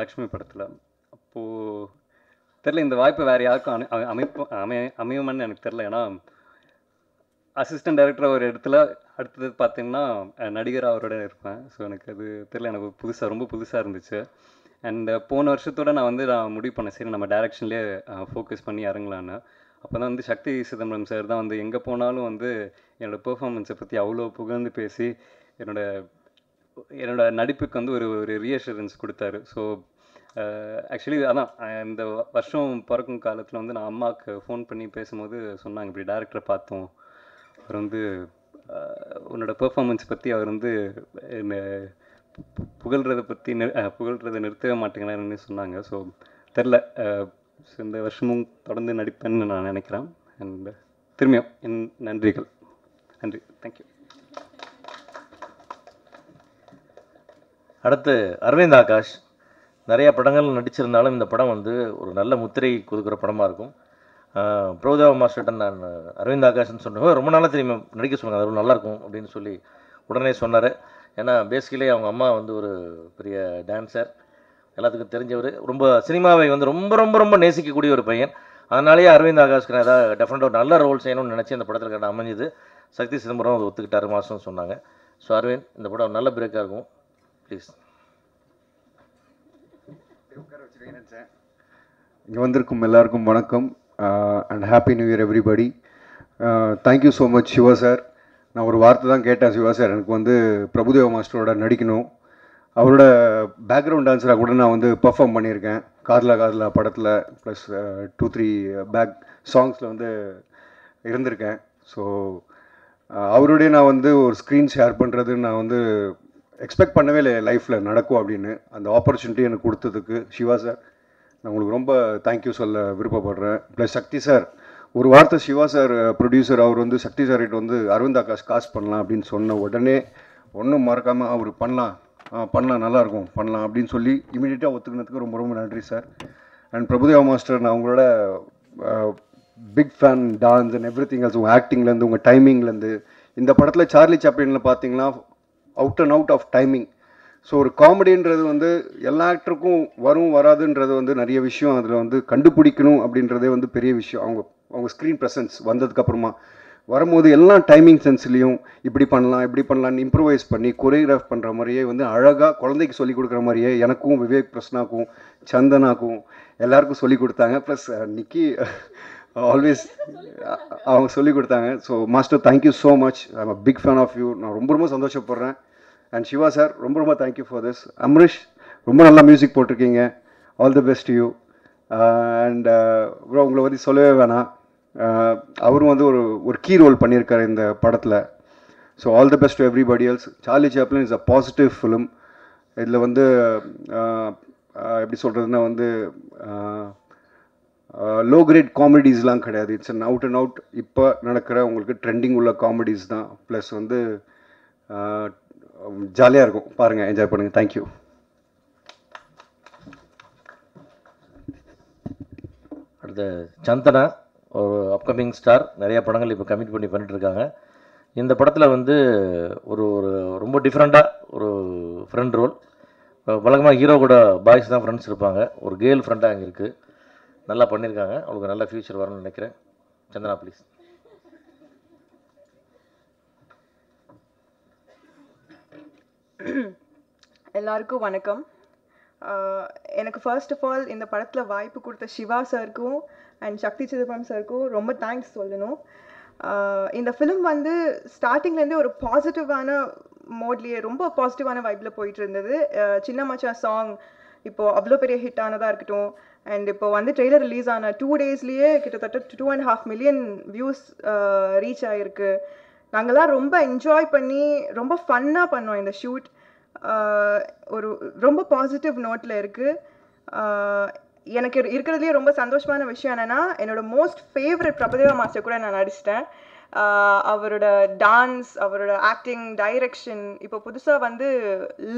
லக்ஷ்மி படத்தில். அப்போது தெரில, இந்த வாய்ப்பு வேறு யாருக்கும் அமையுமான்னு எனக்கு தெரில. ஏன்னா அசிஸ்டன்ட் டைரக்டர் ஒரு இடத்துல, அடுத்தது பார்த்தீங்கன்னா நடிகர் அவரோட இருப்பேன். ஸோ எனக்கு அது தெரில, எனக்கு ரொம்ப புதுசாக இருந்துச்சு. அண்ட் போன வருஷத்தோட நான் முடிவு பண்ணேன், சரி நம்ம டைரக்ஷன்லேயே ஃபோக்கஸ் பண்ணி இறங்கலான்னு. அப்போ தான் சக்தி சிதம்பரம் சார் தான் எங்கே போனாலும் என்னோடய பெர்ஃபார்மன்ஸை பற்றி அவ்வளோ புகழ்ந்து பேசி என்னோட நடிப்புக்கு ஒரு ரீஅஷூரன்ஸ் கொடுத்தாரு. ஸோ ஆக்சுவலி அதான் இந்த வருஷம் பிறக்கும் காலத்தில் நான் அம்மாவுக்கு ஃபோன் பண்ணி பேசும்போது சொன்னாங்க, இப்படி டேரக்டரை பார்த்தோம், அவர் உன்னோட பெர்ஃபார்மன்ஸ் பற்றி அவர் என்னை புகழ்றதை நிறுத்தவே மாட்டேங்கிறாருன்னு சொன்னாங்க. ஸோ தெரில, இந்த வருஷமும் தொடர்ந்து நடிப்பேன்னு நான் நினைக்கிறேன். அண்ட் திரும்பியும் என் நன்றிகள். நன்றி, தேங்க்யூ. அடுத்து அரவிந்த் ஆகாஷ். நிறையா படங்கள் நடிச்சிருந்தாலும் இந்த படம் ஒரு நல்ல முத்திரை கொடுக்குற படமாக இருக்கும். பிரபுதேவா மாஸ்டர்கிட்ட நான் அரவிந்த் ஆகாஷ்னு சொன்னேன், ரொம்ப நாளாக தெரியுமா நடிக்க சொன்னாங்க, அது நல்லாயிருக்கும் அப்படின்னு சொல்லி உடனே சொன்னார். ஏன்னா பேசிக்கலி அவங்க அம்மா ஒரு பெரிய டான்ஸர், எல்லாத்துக்கும் தெரிஞ்சவர், ரொம்ப சினிமாவை ரொம்ப ரொம்ப ரொம்ப நேசிக்கக்கூடிய ஒரு பையன். அதனாலேயே அரவிந்த் ஆகாஷ்க்கு நான் ஏதாவது டெஃபினட்டாக ஒரு நல்ல ரோல் செய்யணும்னு நினச்சி அந்த படத்தில் கரெக்டாக அமைஞ்சுது. சக்தி சிதம்பரம் அதை ஒத்துக்கிட்டாரு மாதம்னு சொன்னாங்க. ஸோ அரவிந்த், இந்த படம் நல்ல பிரேக்காக இருக்கும், ப்ளீஸ். இங்கே வந்திருக்கும் எல்லாருக்கும் வணக்கம் and happy new year everybody. Thank you so much Siva sir. நான் ஒரு வார்த்தை தான் கேட்டேன், சிவா சார் எனக்கு பிரபுதேவா மாஸ்டரோட நடிக்கணும், அவரோட பேக்ரவுண்ட் டான்ஸராக கூட நான் பெர்ஃபார்ம் பண்ணியிருக்கேன் காதலா படத்தில், ப்ளஸ் 2-3 பேக் சாங்ஸில் இருந்திருக்கேன். ஸோ அவருடைய நான் ஒரு ஸ்க்ரீன் ஷேர் பண்ணுறது நான் எக்ஸ்பெக்ட் பண்ணவே இல்லை லைஃப்பில் நடக்கும் அப்படின்னு. அந்த ஆப்பர்ச்சுனிட்டி எனக்கு கொடுத்ததுக்கு சிவா சார் நான் உங்களுக்கு ரொம்ப தேங்க்யூ சொல்ல விருப்பப்படுறேன். ப்ளஸ் சக்தி சார், ஒரு வார்த்தை சிவா சார் ப்ரொடியூசர் அவர் சக்தி சார்கிட்ட அரவிந்த் ஆகாஷ் காஸ்ட் பண்ணலாம் அப்படின்னு சொன்ன உடனே ஒன்றும் மறக்காமல் அவர் பண்ணலாம் நல்லாயிருக்கும் பண்ணலாம் அப்படின்னு சொல்லி இமீடியட்டாக ஒத்துக்கினதுக்கு ரொம்ப ரொம்ப நன்றி சார். அண்ட் பிரபுதேவா மாஸ்டர், நான் உங்களோட big fan, dance and everything else, உங்கள் ஆக்டிங்லேருந்து உங்கள் டைமிங்லேருந்து. இந்த படத்தில் சார்லி சாப்ளினில் பார்த்தீங்கன்னா out and out of timing. So ஒரு காமெடின்றது எல்லா ஆக்டருக்கும் வராதுன்றது நிறைய விஷயம் அதில் கண்டுபிடிக்கணும் அப்படின்றதே பெரிய விஷயம். அவங்க ஸ்க்ரீன் ப்ரெசன்ஸ் வந்ததுக்கப்புறமா வரும்போது எல்லா டைமிங் சென்ஸ்லேயும் இப்படி பண்ணலான்னு இம்ப்ரூவைஸ் பண்ணி கொரியோகிராஃப் பண்ணுற மாதிரியே அழகாக குழந்தைக்கு சொல்லிக் கொடுக்குற மாதிரியே எனக்கும் விவேக் பிரஸ்னாக்கும் சந்தனாக்கும் எல்லாருக்கும் சொல்லிக் கொடுத்தாங்க. ப்ளஸ் நிக்கி ஆல்வேஸ் அவங்க சொல்லிக் கொடுத்தாங்க. So master, thank you so much. I am a big fan of you. நான் ரொம்ப ரொம்ப சந்தோஷப்படுறேன். அண்ட் சிவா சார், ரொம்ப ரொம்ப தேங்க்யூ ஃபார் திஸ். அம்ரிஷ், ரொம்ப நல்லா மியூசிக் போட்டிருக்கீங்க. All the best you. And bro, உங்களை பற்றி சொல்லவே வேணாம், அவரும் ஒரு கீ ரோல் பண்ணியிருக்காரு இந்த படத்தில். So all the best to everybody else. Charlie Chaplin is a positive film. இதில் எப்படி சொல்கிறதுன்னா லோ கிரேட் காமெடிஸ்லாம் கிடையாது. It's an out and out இப்போ நடக்கிற உங்களுக்கு ட்ரெண்டிங் உள்ள காமெடிஸ் தான். ப்ளஸ் ஜாலியாக இருக்கும், பாருங்கள், என்ஜாய் பண்ணுங்கள். தேங்க்யூ. அடுத்த சந்தனா, ஒரு அப்கமிங் ஸ்டார், நிறையா படங்கள் இப்போ கமிட் பண்ணிட்டுருக்காங்க. இந்த படத்தில் ஒரு ஒரு ரொம்ப டிஃப்ரெண்ட்டாக ஒரு ஃப்ரெண்ட் ரோல். வழக்கமாக ஹீரோ கூட பாய்ஸ் தான் ஃப்ரெண்ட்ஸ் இருப்பாங்க, ஒரு கேர்ள் ஃப்ரெண்டாக அங்கே இருக்குது. நல்லா பண்ணியிருக்காங்க, அவங்களுக்கு நல்ல ஃப்யூச்சர் வரும்னு நினைக்கிறேன். சந்தனா ப்ளீஸ். எல்லாருக்கும் வணக்கம். எனக்கு ஃபர்ஸ்ட் ஆஃப் ஆல் இந்த படத்தில் வாய்ப்பு கொடுத்த சிவா சாருக்கும் அண்ட் சக்தி சிதம்பரம் சாருக்கும் ரொம்ப தேங்க்ஸ் சொல்லணும். இந்த ஃபிலிம் ஸ்டார்டிங்லேருந்தே ஒரு பாசிட்டிவான மோட்லேயே, ரொம்ப பாசிட்டிவான வைப்பில் போயிட்டு இருந்தது. சின்ன மச்சான் சாங் இப்போது அவ்வளோ பெரிய ஹிட் ஆனதாக இருக்கட்டும். அண்ட் இப்போ ட்ரெய்லர் ரிலீஸ் ஆன 2 டேஸ்லேயே கிட்டத்தட்ட 2.5 மில்லியன் வியூஸ் ரீச் ஆகிருக்கு. நாங்கள்லாம் ரொம்ப என்ஜாய் பண்ணி ரொம்ப ஃபன்னாக பண்ணோம் இந்த ஷூட். ஒரு ரொம்ப பாசிட்டிவ் நோட்டில் இருக்குது. எனக்கு இருக்கிறதுலேயே ரொம்ப சந்தோஷமான விஷயம் என்னென்னா, என்னோட மோஸ்ட் ஃபேவரட் பிரபுதேவா மாஸ்டர் கூட நான் நடிச்சிட்டேன். அவரோட டான்ஸ், அவரோட ஆக்டிங், டைரக்ஷன், இப்போ புதுசாக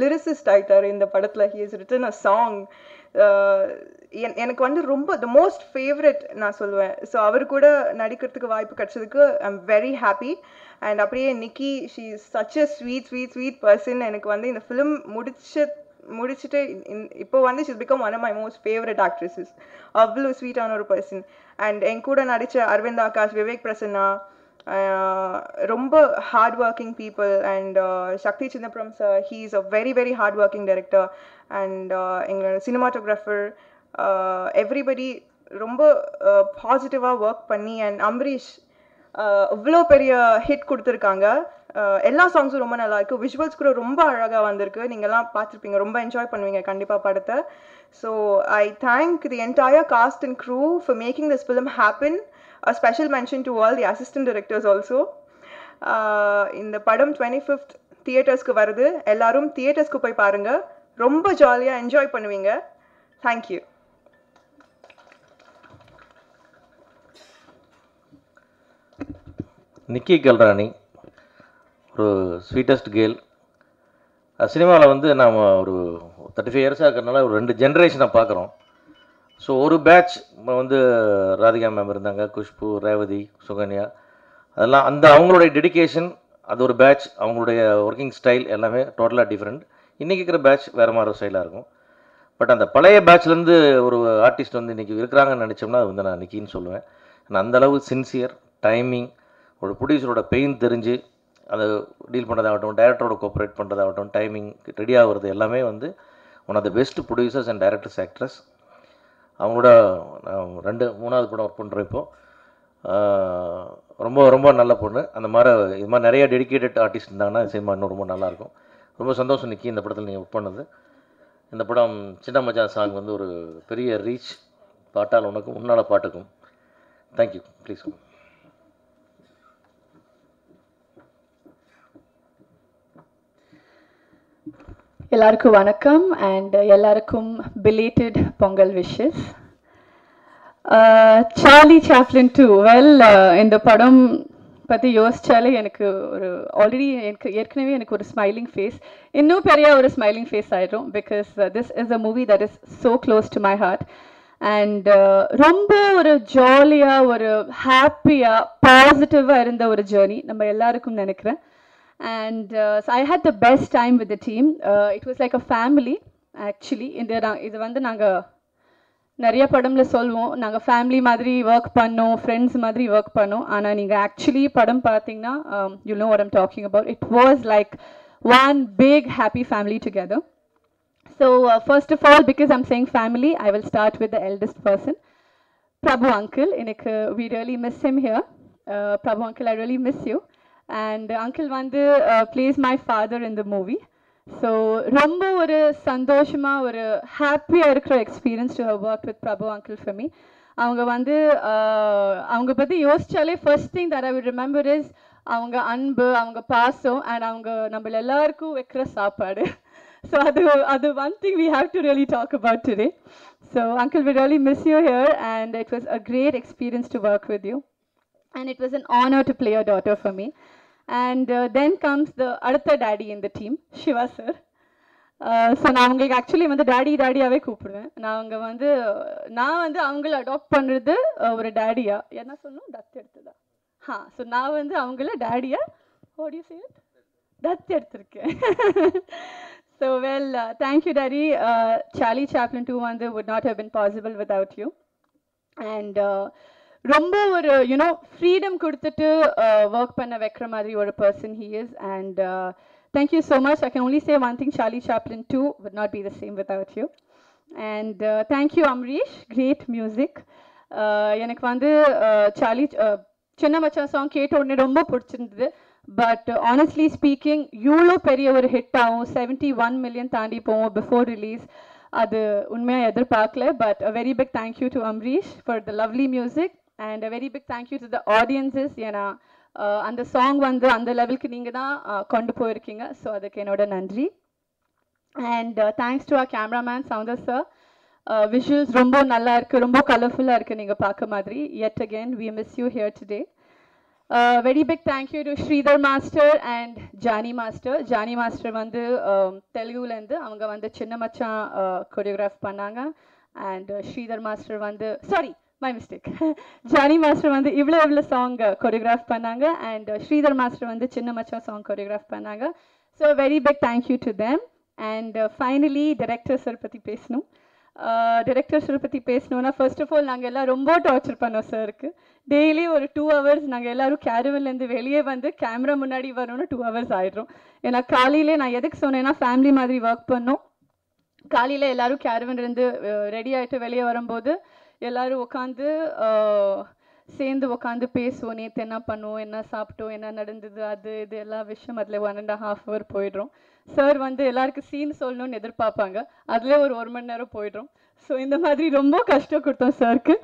லிரிசிஸ்ட் ஆகிட்டார் இந்த படத்தில். He is written a song. எனக்கு ரொம்ப த மோஸ்ட் ஃபேவரட் நான் சொல்லுவேன். ஸோ அவர் கூட நடிக்கிறதுக்கு வாய்ப்பு கிடைச்சதுக்கு I am very happy. And அப்படியே Nikki, she is such a sweet person. எனக்கு இந்த ஃபிலிம் முடிச்சுட்டு இப்போ வந்து she's become one of my most favorite actresses. அவ்வளோ ஸ்வீட்டான ஒரு பர்சன். அண்ட் என் கூட நடித்த அரவிந்த் ஆகாஷ், விவேக் பிரசன்னா, ரொம்ப hard working people. And Sakthi Chidambaram sir, he is a very very hard working director. And எங்களோட சினிமாட்டோகிராஃபர், எவ்ரிபடி ரொம்ப பாசிட்டிவாக ஒர்க் பண்ணி. அண்ட் அம்பரீஷ் இவ்வளோ பெரிய ஹிட் கொடுத்துருக்காங்க. எல்லா சாங்ஸும் ரொம்ப நல்லா இருக்குது. விஷுவல்ஸ் கூட ரொம்ப அழகாக வந்திருக்கு. நீங்கள்லாம் பார்த்துருப்பீங்க, ரொம்ப என்ஜாய் பண்ணுவீங்க கண்டிப்பாக படத்தை. So I thank the entire cast and crew for making this film happen. A special mention to all the assistant directors also. இந்த படம் 25th தியேட்டர்ஸ்க்கு வருது. எல்லாரும் தியேட்டர்ஸ்க்கு போய் பாருங்கள், ரொம்ப ஜாலியாக என்ஜாய் பண்ணுவீங்க. தேங்க்யூ. நிக்கி கல்ராணி ஒரு ஸ்வீட்டஸ்ட் கேர்ள். சினிமாவில் வந்து நாம் ஒரு 35 இயர்ஸாக இருக்கிறனால ஒரு 2 ஜென்ரேஷனை பார்க்குறோம். ஸோ ஒரு பேட்ச் வந்து ராதிகா மேம் இருந்தாங்க, குஷ்பு, ரேவதி, சுகன்யா, அதெல்லாம் அந்த அவங்களுடைய டெடிக்கேஷன், அது ஒரு பேட்ச். அவங்களுடைய ஒர்க்கிங் ஸ்டைல் எல்லாமே டோட்டலாக டிஃப்ரெண்ட். இன்றைக்கி இருக்கிற பேட்ச் வேறு மாதிரி ஸ்டைலாக இருக்கும். பட் அந்த பழைய பேட்ச்லேருந்து ஒரு ஆர்டிஸ்ட் வந்து இன்றைக்கி இருக்கிறாங்கன்னு நினச்சோம்னா அது வந்து நான் நிக்கின்னு சொல்லுவேன். நான் அந்தளவு சின்சியர், டைமிங், ஒரு ப்ரொடியூசரோட பெயின் தெரிஞ்சு அதை டீல் பண்ணுறதாகட்டும், டைரக்டரோட கோஆப்ரேட் பண்ணுறதாகட்டும், டைமிங் ரெடி ஆகிறது எல்லாமே வந்து one of the best producers and directors, actress. அவங்களோட 3வது படம் ஒர்க் பண்ணுறோம் இப்போது. ரொம்ப ரொம்ப நல்ல பொண்ணு. அந்த மாதிரி இது மாதிரி நிறைய டெடிக்கேட்டட் ஆர்டிஸ்ட் இருந்தாங்கன்னா சினிமா இன்னும் ரொம்ப நல்லாயிருக்கும். ரொம்ப சந்தோஷம் நிக்கி இந்த படத்தில் நீங்கள் ஒர்க் பண்ணது. இந்த படம் சின்ன மச்சான் சாங் வந்து ஒரு பெரிய ரீச். பாட்டால் உனக்கும் உன்னால பாட்டுக்கும். தேங்க்யூ. ப்ளீஸ். எல்லாருக்கும் வணக்கம் அண்ட் எல்லாருக்கும் belated Pongal wishes. Charlie Chaplin 2 well, இந்த படம் பற்றி யோசிச்சாலே எனக்கு ஒரு ஆல்ரெடி ஏற்கனவே எனக்கு ஒரு ஸ்மைலிங் ஃபேஸ், இன்னும் பெரிய ஒரு ஸ்மைலிங் ஃபேஸ் ஆயிடும். Because this is a movie that is so close to my heart. And ரொம்ப ஒரு ஜாலியாக, ஒரு ஹாப்பியாக, பாசிட்டிவாக இருந்த ஒரு ஜேர்னி நம்ம எல்லாருக்கும் நினைக்கிறேன். And so I had the best time with the team. It was like a family actually. இது வந்து நாங்கள் நிறைய படம்ல சொல்லுவோம், நாங்கள் ஃபேமிலி மாதிரி ஒர்க் பண்ணோம், ஃப்ரெண்ட்ஸ் மாதிரி ஒர்க் பண்ணோம். ஆனால் நீங்கள் ஆக்சுவலி படம் பார்த்தீங்கன்னா you know what I'm talking about. It was like one big happy family together. So first of all, because I'm saying family, I will start with the eldest person, Prabhu uncle. We really miss him here. Prabhu uncle, I really miss you. And uncle வந்து plays my father in the movie. So ரொம்ப ஒரு சந்தோஷமா, ஒரு ஹாப்பியாக இருக்கிற experience to have work with Prabhu uncle for me. அவங்க வந்து அவங்க பற்றி யோசிச்சாலே first thing that I will remember is அவங்க அன்பு, அவங்க பாசம், அண்ட் அவங்க நம்ம எல்லாருக்கும் வைக்கிற சாப்பாடு. ஸோ அது one thing we have to really talk about today. So uncle we really miss you here and it was a great experience to work with you. And it was an honor to play your daughter for me. And then comes the அடுத்த daddy in the team, Shiva sir. So நான் உங்களுக்கு actually வந்து டாடியாகவே கூப்பிடுவேன். நான் வந்து அவங்கள adapt பண்ணுறது ஒரு டேடியா, என்ன சொல்லணும், தத்து எடுத்ததா? ஸோ நான் வந்து அவங்கள டேடியா தத்து எடுத்திருக்கேன். So well, thank you daddy. Charlie Chaplin 2 வந்து would not have been possible without you. And ரொம்ப ஒரு யூனோ ஃப்ரீடம் கொடுத்துட்டு ஒர்க் பண்ண வைக்கிற மாதிரி ஒரு person he is. And thank you so much. I can only say one thing, Charlie Chaplin 2 would not be the same without you. And thank you Amrish, great music. எனக்கு வந்து Charlie சின்ன Machan song கேட்ட உடனே ரொம்ப பிடிச்சிருந்தது. பட் ஆனஸ்ட்லி ஸ்பீக்கிங், இவ்வளோ பெரிய ஒரு ஹிட் ஆகும், 71 million தாண்டி போவோம் பிஃபோர் ரிலீஸ், அது உண்மையாக எதிர்பார்க்கல. But a very big thank you to Amrish for the lovely music. And a very big thank you to the audiences. ஏன்னா அந்த சாங் வந்து அந்த லெவலுக்கு நீங்கள் தான் கொண்டு போயிருக்கீங்க. ஸோ அதுக்கு என்னோட நன்றி. And thanks to our cameraman Soundar sir. Visuals ரொம்ப நல்லா இருக்குது, ரொம்ப கலர்ஃபுல்லாக இருக்குது நீங்கள் பார்க்க மாதிரி. yet again we miss you here today. Very big thank you to Sridhar Master and Jani Master. Jani Master வந்து தெலுங்குலேருந்து அவங்க வந்து சின்ன மச்சான் கொரியோகிராஃப் பண்ணாங்க. அண்ட் ஸ்ரீதர் மாஸ்டர் வந்து my mistake. Jani Master வந்து இவ்வளோ சாங் கொரியோகிராஃப் பண்ணாங்க. அண்ட் ஸ்ரீதர் மாஸ்டர் வந்து சின்ன மச்சான் சாங் கொரியோகிராஃப் பண்ணாங்க. So very big thank you to them. And finally director sir பற்றி பேசணும். டைரக்டர் சார் பற்றி பேசணுன்னா ஃபர்ஸ்ட் ஆஃப் ஆல் நாங்கள் எல்லாம் ரொம்ப டார்ச்சர் பண்ணோம் சாருக்கு. டெய்லி ஒரு 2 hours நாங்கள் எல்லோரும் கேரவன்லேருந்து வெளியே வந்து கேமரா முன்னாடி வரணும்னு 2 hours ஆகிடும். ஏன்னா காலையிலே நான் எதுக்கு சொன்னேன்னா ஃபேமிலி மாதிரி ஒர்க் பண்ணோம். காலையில் எல்லோரும் கேரவன்லேருந்து ரெடி ஆகிட்டு வெளியே வரும்போது எல்லோரும் உட்காந்து சேர்ந்து உட்காந்து பேசுவோம். நேற்று என்ன பண்ணுவோம், என்ன சாப்பிட்டோம், என்ன நடந்தது, அது இது எல்லா விஷயம் அதில் 1.5 hour போயிடும். சார் வந்து எல்லாருக்கும் சீன் சொல்லணும்னு எதிர்பார்ப்பாங்க, அதில் ஒரு 1 மணி நேரம் போயிடும். ஸோ இந்த மாதிரி ரொம்ப கஷ்டம் கொடுத்தோம் சாருக்கு.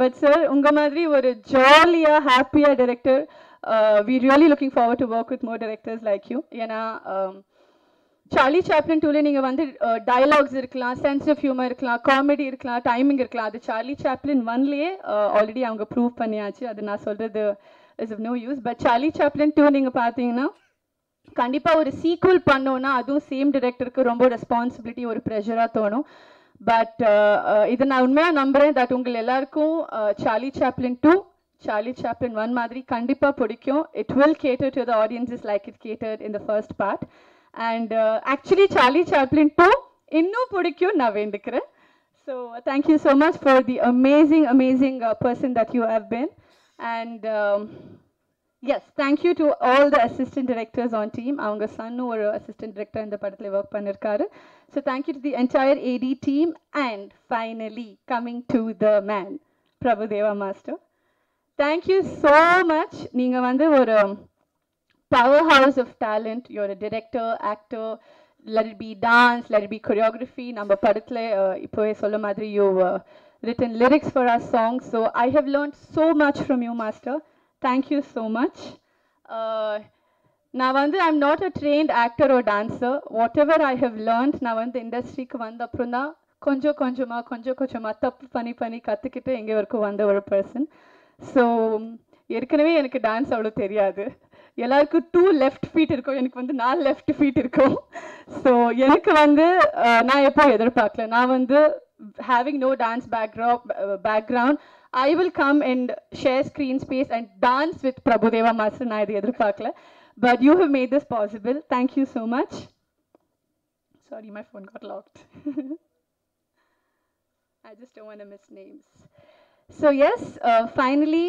பட் சார் உங்கள் மாதிரி ஒரு ஜாலியாக ஹாப்பியாக director, we really looking forward to work with more directors like you. ஏன்னா சார்லி சாப்ளின் 2ல நீங்கள் வந்து டயலாக்ஸ் இருக்கலாம், சென்ஸ் ஆஃப் ஹியூமர் இருக்கலாம், காமெடி இருக்கலாம், டைமிங் இருக்கலாம். அது சார்லி சாப்ளின் 1லேயே ஆல்ரெடி அவங்க ப்ரூவ் பண்ணியாச்சு. அது நான் சொல்கிறது is of no use. But Charlie Chaplin 2 நீங்கள் பார்த்தீங்கன்னா கண்டிப்பாக ஒரு சீக்குவல் பண்ணோன்னா அதுவும் சேம் டைரக்டருக்கு ரொம்ப ரெஸ்பான்சிபிலிட்டி, ஒரு ப்ரெஷராக தோணும். பட் இது நான் உண்மையாக நம்புகிறேன் தட் உங்கள் எல்லாருக்கும் சார்லி சாப்ளின் 2 சார்லி சாப்ளின் 1 மாதிரி கண்டிப்பாக பிடிக்கும். It will cater to the audiences like it cater in the first part. And actually Charlie Chaplin 2 இன்னும் பிடிக்கும் நான் வேண்டிக்கிறேன். So thank you so much for the amazing person that you have been. And yes, thank you to all the assistant directors on team. அவங்க சன்னு ஒரு assistant director இந்த படத்தில் work பண்ணியிருக்காரு. So thank you to the entire AD team. And finally coming to the man, Prabhudeva Master. Thank you so much. நீங்கள் வந்து ஒரு powerhouse of talent. You're a director, actor, let it be dance, let it be choreography. Number padathile ipoe solla madri you written lyrics for our songs. So I have learned so much from you, master. Thank you so much. நான் வந்து I'm not a trained actor or dancer. Whatever I have learned, நான் வந்து இண்டஸ்ட்ரிக்கு வந்த அப்புறம் தான் கொஞ்சம் கொஞ்சமாக தப்பு பண்ணி கற்றுக்கிட்டு எங்கே வரைக்கும் வந்த ஒரு பர்சன். ஸோ ஏற்கனவே எனக்கு டான்ஸ் அவ்வளோ தெரியாது. எல்லாருக்கும் 2 left feet இருக்கும், எனக்கு வந்து 4 left feet இருக்கும். ஸோ எனக்கு வந்து நான் எப்போ எதிர்பார்க்கல, நான் வந்து having no dance background, I will come and share screen space and dance with Prabhudeva Master. நான் இது எதிர்பார்க்கல. But you have made this possible. Thank you so much. Sorry, my phone got locked. I just don't want to miss names. So yes, finally,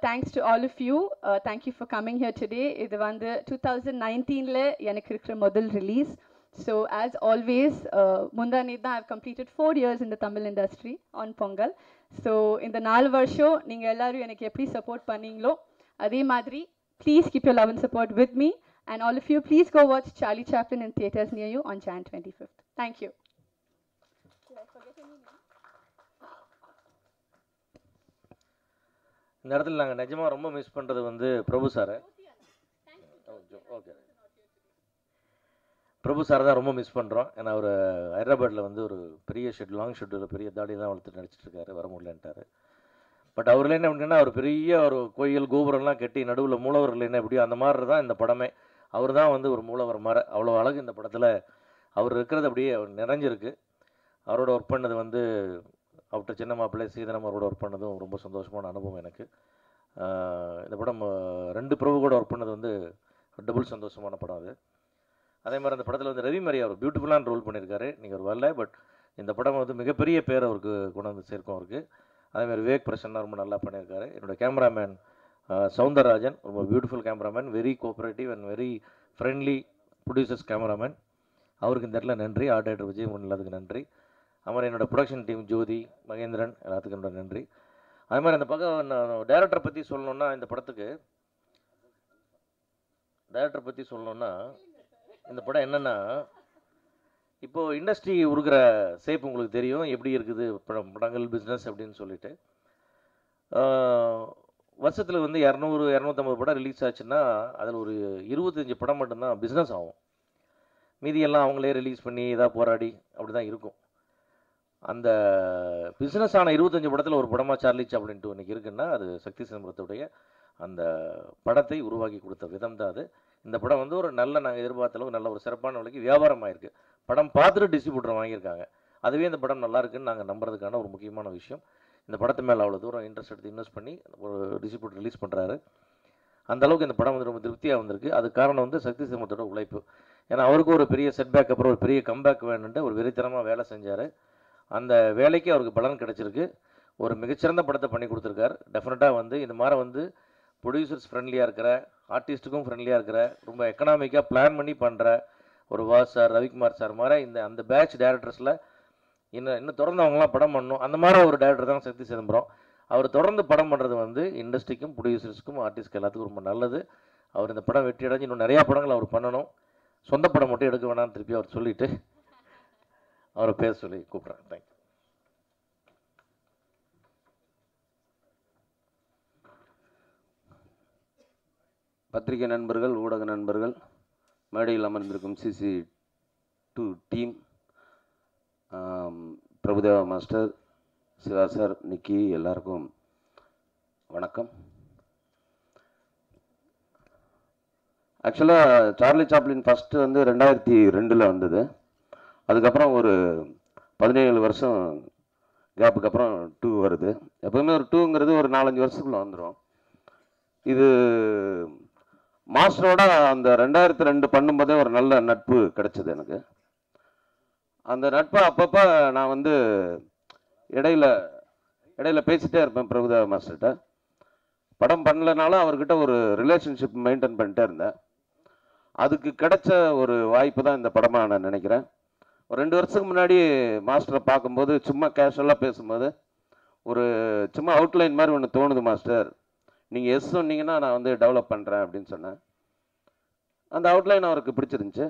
thanks to all of you. Thank you for coming here today. இது வந்து 2019ல எனக்கு இருக்கிற முதல் release. So as always, முந்தானே தான் I've completed 4 years in the Tamil industry on Pongal. So இந்த 4 வருஷம் நீங்கள் எல்லாரும் எனக்கு எப்படி சப்போர்ட் பண்ணீங்களோ அதே மாதிரி please keep your love and support with me. And all of you, please go watch Charlie Chaplin in theaters near you on Jan 25th. Thank you. Did I forget any name? இந்த இடத்துல நாங்கள் நிஜமாக ரொம்ப miss பண்ணுறது வந்து பிரபு சாரை. Okay, பிரபு சாரை தான் ரொம்ப மிஸ் பண்ணுறோம். ஏன்னா அவர் ஹைதராபாத்தில் வந்து ஒரு பெரிய லாங் ஷெட்யூலில் பெரிய தாடியெல்லாம் வளர்த்து நடிச்சிட்ருக்காரு, வர முடியலன்ட்டார். பட் அவரில் என்ன அப்படின்னா ஒரு பெரிய ஒரு கோயில் கோபுரம்லாம் கட்டி நடுவில் மூலவர்கள் என்ன எப்படியோ அந்த மாதிரி தான் இந்த படமே. அவர் தான் வந்து ஒரு மூலவர் மாதிரி அவ்வளோ அழகு இந்த படத்தில் அவர் இருக்கிறது அப்படியே நிறைஞ்சிருக்கு. அவரோட ஒர்க் பண்ணது வந்து அவர்கிட்ட சின்ன மாப்பிள்ளை சீதனம் அவரோட ஒர்க் பண்ணதும் ரொம்ப சந்தோஷமான அனுபவம் எனக்கு. இந்த படம் 2 பிரபு கூட ஒர்க் பண்ணது வந்து டபுள் சந்தோஷமான படம் அது. அதே மாதிரி அந்த படத்தில் வந்து ரவி மரியா அவர் பியூட்டிஃபுல்லான ரோல் பண்ணியிருக்காரு. நீங்கள் ஒரு வரல, பட் இந்த படம் வந்து மிகப்பெரிய பேர் அவருக்கு கொண்டு வந்து சேர்க்கும் அவருக்கு. அதேமாதிரி விவேக் பிரசன்னா ரொம்ப நல்லா பண்ணியிருக்காரு. என்னோடய கேமராமேன் சவுந்தரராஜன் ரொம்ப beautiful cameraman, very cooperative and very friendly producers cameraman. அவருக்கு இந்த இடத்துல நன்றி. ஆர்ட் டைரக்டர் விஜயமோகன் எல்லாத்துக்கும் நன்றி. அது மாதிரி என்னோடய ப்ரொடக்ஷன் டீம் ஜோதி மகேந்திரன் எல்லாத்துக்கும் என்னோட நன்றி. அது மாதிரி அந்த பக்கம் டைரக்டரை பற்றி சொல்லணுன்னா இந்த படத்துக்கு டைரக்டரை பற்றி சொல்லணுன்னா இந்த படம் என்னென்னா இப்போது இண்டஸ்ட்ரி உருகிற சேப் உங்களுக்கு தெரியும் எப்படி இருக்குது படங்கள் பிஸ்னஸ் அப்படின்னு சொல்லிட்டு. வருஷத்தில் வந்து 200-250 படம் ரிலீஸ் ஆச்சுன்னா அதில் ஒரு 25 படம் மட்டும்தான் பிஸ்னஸ் ஆகும். மீதியெல்லாம் அவங்களே ரிலீஸ் பண்ணி ஏதாவது போராடி அப்படி தான் இருக்கும். அந்த பிஸ்னஸ் ஆன 25 படத்தில் ஒரு படமாக சார்லி சாப்ளின் 2 இன்றைக்கி இருக்குன்னா அது சக்தி சிதம்பரத்துடைய அந்த படத்தை உருவாக்கி கொடுத்த விதம் தான் அது. இந்த படம் வந்து ஒரு நல்ல நாங்கள் எதிர்பார்த்த அளவுக்கு நல்ல ஒரு சிறப்பான விலைக்கு வியாபாரம் ஆகிருக்கு. படம் பார்த்துட்டு டிஸ்ட்ரிபியூட்டர் வாங்கியிருக்காங்க. அதுவே இந்த படம் நல்லா இருக்குன்னு நாங்கள் நம்புறதுக்கான ஒரு முக்கியமான விஷயம். இந்த படத்து மேலே அவ்வளோ தூரம் இன்ட்ரெஸ்ட் எடுத்து இன்வெஸ்ட் பண்ணி ஒரு டிஸ்ட்ரிபியூட்டர் ரிலீஸ் பண்ணுறாரு. அந்தளவுக்கு இந்த படம் வந்து ரொம்ப திருப்தியாக வந்திருக்கு. அது காரணம் வந்து சக்தி சிதம்பரத்தோட உழைப்பு. ஏன்னா அவருக்கும் ஒரு பெரிய செட்பேக் அப்புறம் ஒரு பெரிய கம்பேக் வேணுன்ட்டு ஒரு வெறித்தனமாக வேலை செஞ்சார். அந்த வேலைக்கு அவருக்கு பலன் கிடச்சிருக்கு. ஒரு மிகச்சிறந்த படத்தை பண்ணி கொடுத்துருக்கார். டெஃபினட்டாக வந்து இந்த மாதிரி வந்து ப்ரொடியூசர்ஸ் ஃப்ரெண்ட்லியாக இருக்கிற, ஆர்டிஸ்ட்டுக்கும் ஃப்ரெண்ட்லியாக இருக்கிற, ரொம்ப எக்கனாமிக்காக பிளான் பண்ணி பண்ணுற ஒரு வாஸ் சார், ரவிக்குமார் சார் மாதிரி அந்த பேட்ச் டேரக்டர்ஸில் இன்னும் தொடர்ந்து அவங்களாம் படம் பண்ணணும். அந்த மாதிரி ஒரு டேரக்டர் தான் சக்தி சிதம்பரம். அவர் தொடர்ந்து படம் பண்ணுறது வந்து இண்டஸ்ட்ரிக்கும் ப்ரொடியூசர்ஸுக்கும் ஆர்டிஸ்ட்க்கு எல்லாத்துக்கும் ரொம்ப நல்லது. அவர் இந்த படம் வெற்றி அடைஞ்சு இன்னும் நிறையா படங்கள் அவர் பண்ணணும். சொந்த படம் மட்டும் எடுக்க வேணாம்னு திருப்பி அவர் சொல்லிவிட்டு அவரை பேச சொல்லி கூப்பிட்றேன். தேங்க்யூ. பத்திரிகை நண்பர்கள், ஊடக நண்பர்கள், மேடையில் அமர்ந்திருக்கும் CC2 team, Prabhudeva master, Shiva sir, Nikki, எல்லாருக்கும் வணக்கம். ஆக்சுவலாக சார்லி சாப்ளின் ஃபஸ்ட்டு வந்து 2002 வந்தது. அதுக்கப்புறம் ஒரு 17 வருஷம் கேப்புக்கு அப்புறம் 2 வருது. எப்போவுமே ஒரு 2ங்கிறது ஒரு 4-5 வருஷத்துக்குள்ளே வந்துடும். இது மாஸ்டரோட அந்த 2002 பண்ணும்போதே ஒரு நல்ல நட்பு கிடைச்சது எனக்கு. அந்த நட்பை அப்பப்போ நான் வந்து இடையில பேசிகிட்டே இருப்பேன் பிரபுதேவா மாஸ்டர்கிட்ட. படம் பண்ணலைனாலும் அவர்கிட்ட ஒரு ரிலேஷன்ஷிப் மெயின்டைன் பண்ணிட்டே இருந்தேன். அதுக்கு கிடைச்ச ஒரு வாய்ப்பு தான் இந்த படமாக நான் நினைக்கிறேன். ஒரு 2 வருஷத்துக்கு முன்னாடி மாஸ்டரை பார்க்கும்போது சும்மா கேஷுவலாக பேசும்போது ஒரு சும்மா அவுட்லைன் மாதிரி ஒன்று தோணுது மாஸ்டர், நீங்கள் எஸ் சொன்னீங்கன்னா நான் வந்து டெவலப் பண்ணுறேன் அப்படின்னு சொன்னேன். அந்த அவுட்லைன் அவருக்கு பிடிச்சிருந்துச்சு.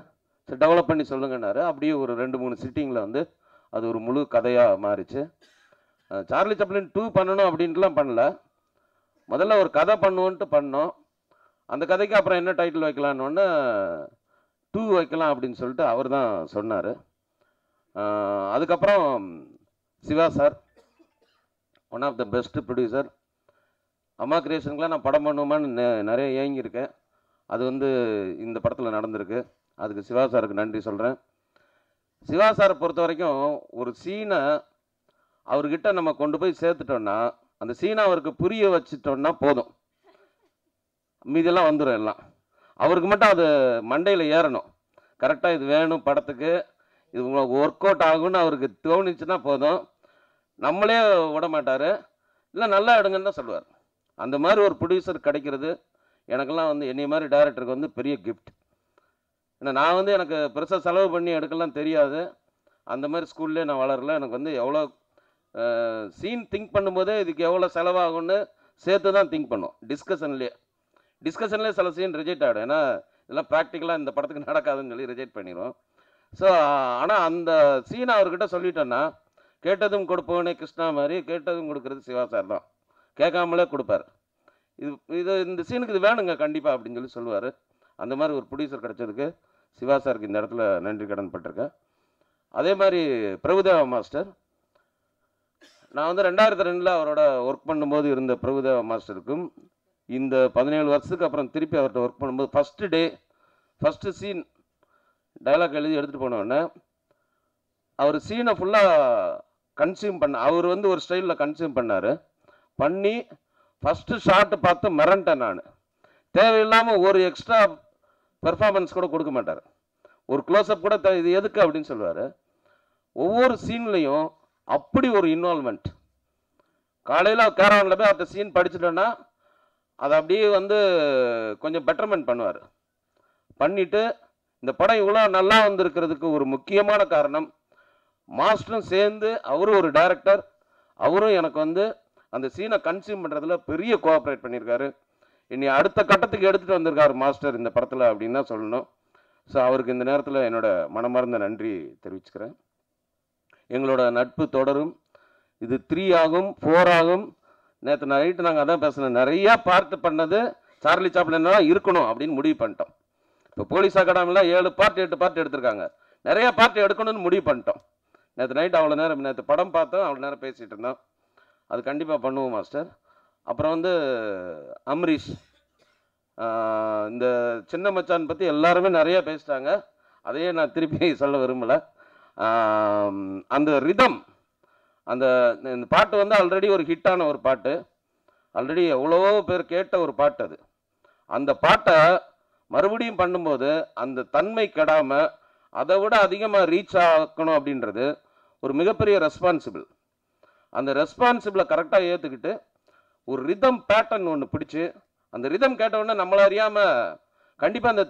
சரி டெவலப் பண்ணி சொல்லுங்கன்னாரு. அப்படியே ஒரு 2-3 சிட்டிங்கில் வந்து அது ஒரு முழு கதையாக மாறிச்சு. சார்லி சாப்ளின் 2 பண்ணணும் அப்படின்ட்டுலாம் பண்ணல. முதல்ல ஒரு கதை பண்ணுவோன்ட்டு பண்ணோம். அந்த கதைக்கு அப்புறம் என்ன டைட்டில் வைக்கலான்னு 2 வைக்கலாம் அப்படின்னு சொல்லிட்டு அவர் தான் சொன்னார். அதுக்கப்புறம் Siva sir, one of the best producer. Amma கிரியேஷனுக்குலாம் நான் படம் பண்ணுவோமான்னு நிறைய ஏங்கியிருக்கேன். அது வந்து இந்த படத்தில் நடந்திருக்கு. அதுக்கு சிவா சாருக்கு நன்றி சொல்கிறேன். சிவா சாரை பொறுத்த வரைக்கும் ஒரு சீனை அவர்கிட்ட நம்ம கொண்டு போய் சேர்த்துட்டோன்னா, அந்த சீனை அவருக்கு புரிய வச்சுட்டோன்னா போதும், மீதெல்லாம் வந்துடும் எல்லாம். அவருக்கு மட்டும் அது மண்டையில் ஏறணும். கரெக்டாக இது வேணும் படத்துக்கு, இது உங்களுக்கு ஒர்க் அவுட் ஆகும்னு அவருக்கு தோணுச்சுன்னா போதும். நம்மளே விட மாட்டார், இல்லை நல்லா எடுங்கன்னு தான் சொல்லுவார். அந்த மாதிரி ஒரு ப்ரொடியூசர் கிடைக்கிறது எனக்கெல்லாம் வந்து என்னைய மாதிரி டைரக்டருக்கு வந்து பெரிய கிஃப்ட். ஏன்னா நான் வந்து எனக்கு பெருசாக செலவு பண்ணி எடுக்கலாம் தெரியாது. அந்த மாதிரி ஸ்கூல்லே நான் வளரல. எனக்கு வந்து எவ்வளோ சீன் திங்க் பண்ணும்போதே இதுக்கு எவ்வளோ செலவாகும்னு சேர்த்து தான் திங்க் பண்ணும். டிஸ்கஷன்லேயே சில சீன் ரிஜெக்ட் ஆகிடும். ஏன்னா இதெல்லாம் ப்ராக்டிக்கலாக இந்த படத்துக்கு நடக்காதுன்னு சொல்லி ரிஜெக்ட் பண்ணிடும். ஸோ ஆனால் அந்த சீனை அவர்கிட்ட சொல்லிட்டோன்னா, கேட்டதும் கொடுப்பவனே கிருஷ்ணா மாதிரி கேட்டதும் கொடுக்குறது சிவா சார் தான். கேட்காமலே கொடுப்பார். இந்த சீனுக்கு இது வேணுங்க கண்டிப்பாக அப்படின்னு சொல்லி சொல்லுவார். அந்த மாதிரி ஒரு ப்ரொடியூசர் கிடச்சதுக்கு சிவா சாருக்கு இந்த இடத்துல நன்றி கடன் பட்டிருக்கேன். அதே மாதிரி பிரபுதேவா மாஸ்டர், நான் வந்து 2002 அவரோட ஒர்க் பண்ணும்போது இருந்த பிரபுதேவா மாஸ்டருக்கும் இந்த 17 வருஷத்துக்கு அப்புறம் திருப்பி அவர்கிட்ட ஒர்க் பண்ணும்போது ஃபஸ்ட்டு சீன் டைலாக் எழுதி எடுத்துகிட்டு போனோடனே அவர் சீனை ஃபுல்லாக கன்சியூம் அவர் வந்து ஒரு ஸ்டைலில் கன்சியூம் பண்ணி ஃபஸ்ட்டு ஷார்ட்டு பார்த்து மிரண்டேன் நான். தேவையில்லாமல் ஒரு எக்ஸ்ட்ரா பெர்ஃபார்மன்ஸ் கூட கொடுக்க மாட்டார். ஒரு க்ளோஸ்அப் கூட இது எதுக்கு அப்படின்னு சொல்லுவார். ஒவ்வொரு சீன்லேயும் அப்படி ஒரு இன்வால்மெண்ட். காலையில் கேரவனில் போய் அந்த சீன் படிச்சுட்டோன்னா அதை அப்படியே வந்து கொஞ்சம் பெட்டர்மெண்ட் பண்ணுவார். பண்ணிவிட்டு இந்த படம் இவ்வளோ நல்லா வந்திருக்கிறதுக்கு ஒரு முக்கியமான காரணம் மாஸ்டரும் சேர்ந்து, அவரும் ஒரு டைரக்டர், அவரும் எனக்கு வந்து அந்த சீனை கன்சியூம் பண்ணுறதுல பெரிய கோஆப்ரேட் பண்ணியிருக்காரு. இனி அடுத்த கட்டத்துக்கு எடுத்துகிட்டு வந்திருக்காரு மாஸ்டர் இந்த படத்தில் அப்படின்னு தான் சொல்லணும். ஸோ அவருக்கு இந்த நேரத்தில் என்னோட மனமார்ந்த நன்றி தெரிவிச்சுக்கிறேன். எங்களோட நட்பு தொடரும். இது 3 ஆகும், 4 ஆகும். நேற்று நைட்டு நாங்கள் அதான் பேசினோம். நிறையா பார்ட் பண்ணது சார்லி சாப்ளின் தான் இருக்கணும் அப்படின்னு முடிவு பண்ணிட்டோம். இப்போ போலீஸ் அகாடமியில் 7 பார்ட் 8 பார்ட் எடுத்திருக்காங்க. நிறையா பார்ட் எடுக்கணும்னு முடிவு பண்ணிட்டோம். நேற்று நைட்டு அவ்வளோ நேரம், நேற்று படம் பார்த்தோம், அவ்வளோ நேரம் பேசிகிட்டு இருந்தோம். அது கண்டிப்பாக பண்ணுவோம் மாஸ்டர். அப்புறம் வந்து அம்ரீஷ், இந்த சின்ன மச்சான் பற்றி எல்லாருமே நிறைய பேசிட்டாங்க. அதையே நான் திருப்பி சொல்ல விரும்பலை. அந்த ரிதம், இந்த பாட்டு வந்து ஆல்ரெடி ஒரு ஹிட்டான ஒரு பாட்டு, ஆல்ரெடி எவ்வளவோ பேர் கேட்ட ஒரு பாட்டு. அது அந்த பாட்டை மறுபடியும் பண்ணும்போது அந்த தன்மை கெடாமல் அதை விட அதிகமாக ரீச் ஆக்கணும் அப்படின்றது ஒரு மிகப்பெரிய ரெஸ்பான்சிபிள். அந்த ரெஸ்பான்சிபிளை கரெக்டாக ஏற்றுக்கிட்டு ஒரு ரிதம் பேட்டர்ன் ஒன்று பிடிச்சி, அந்த ரிதம் கேட்டவுடனே நம்மளை அறியாமல் கண்டிப்பாக அந்த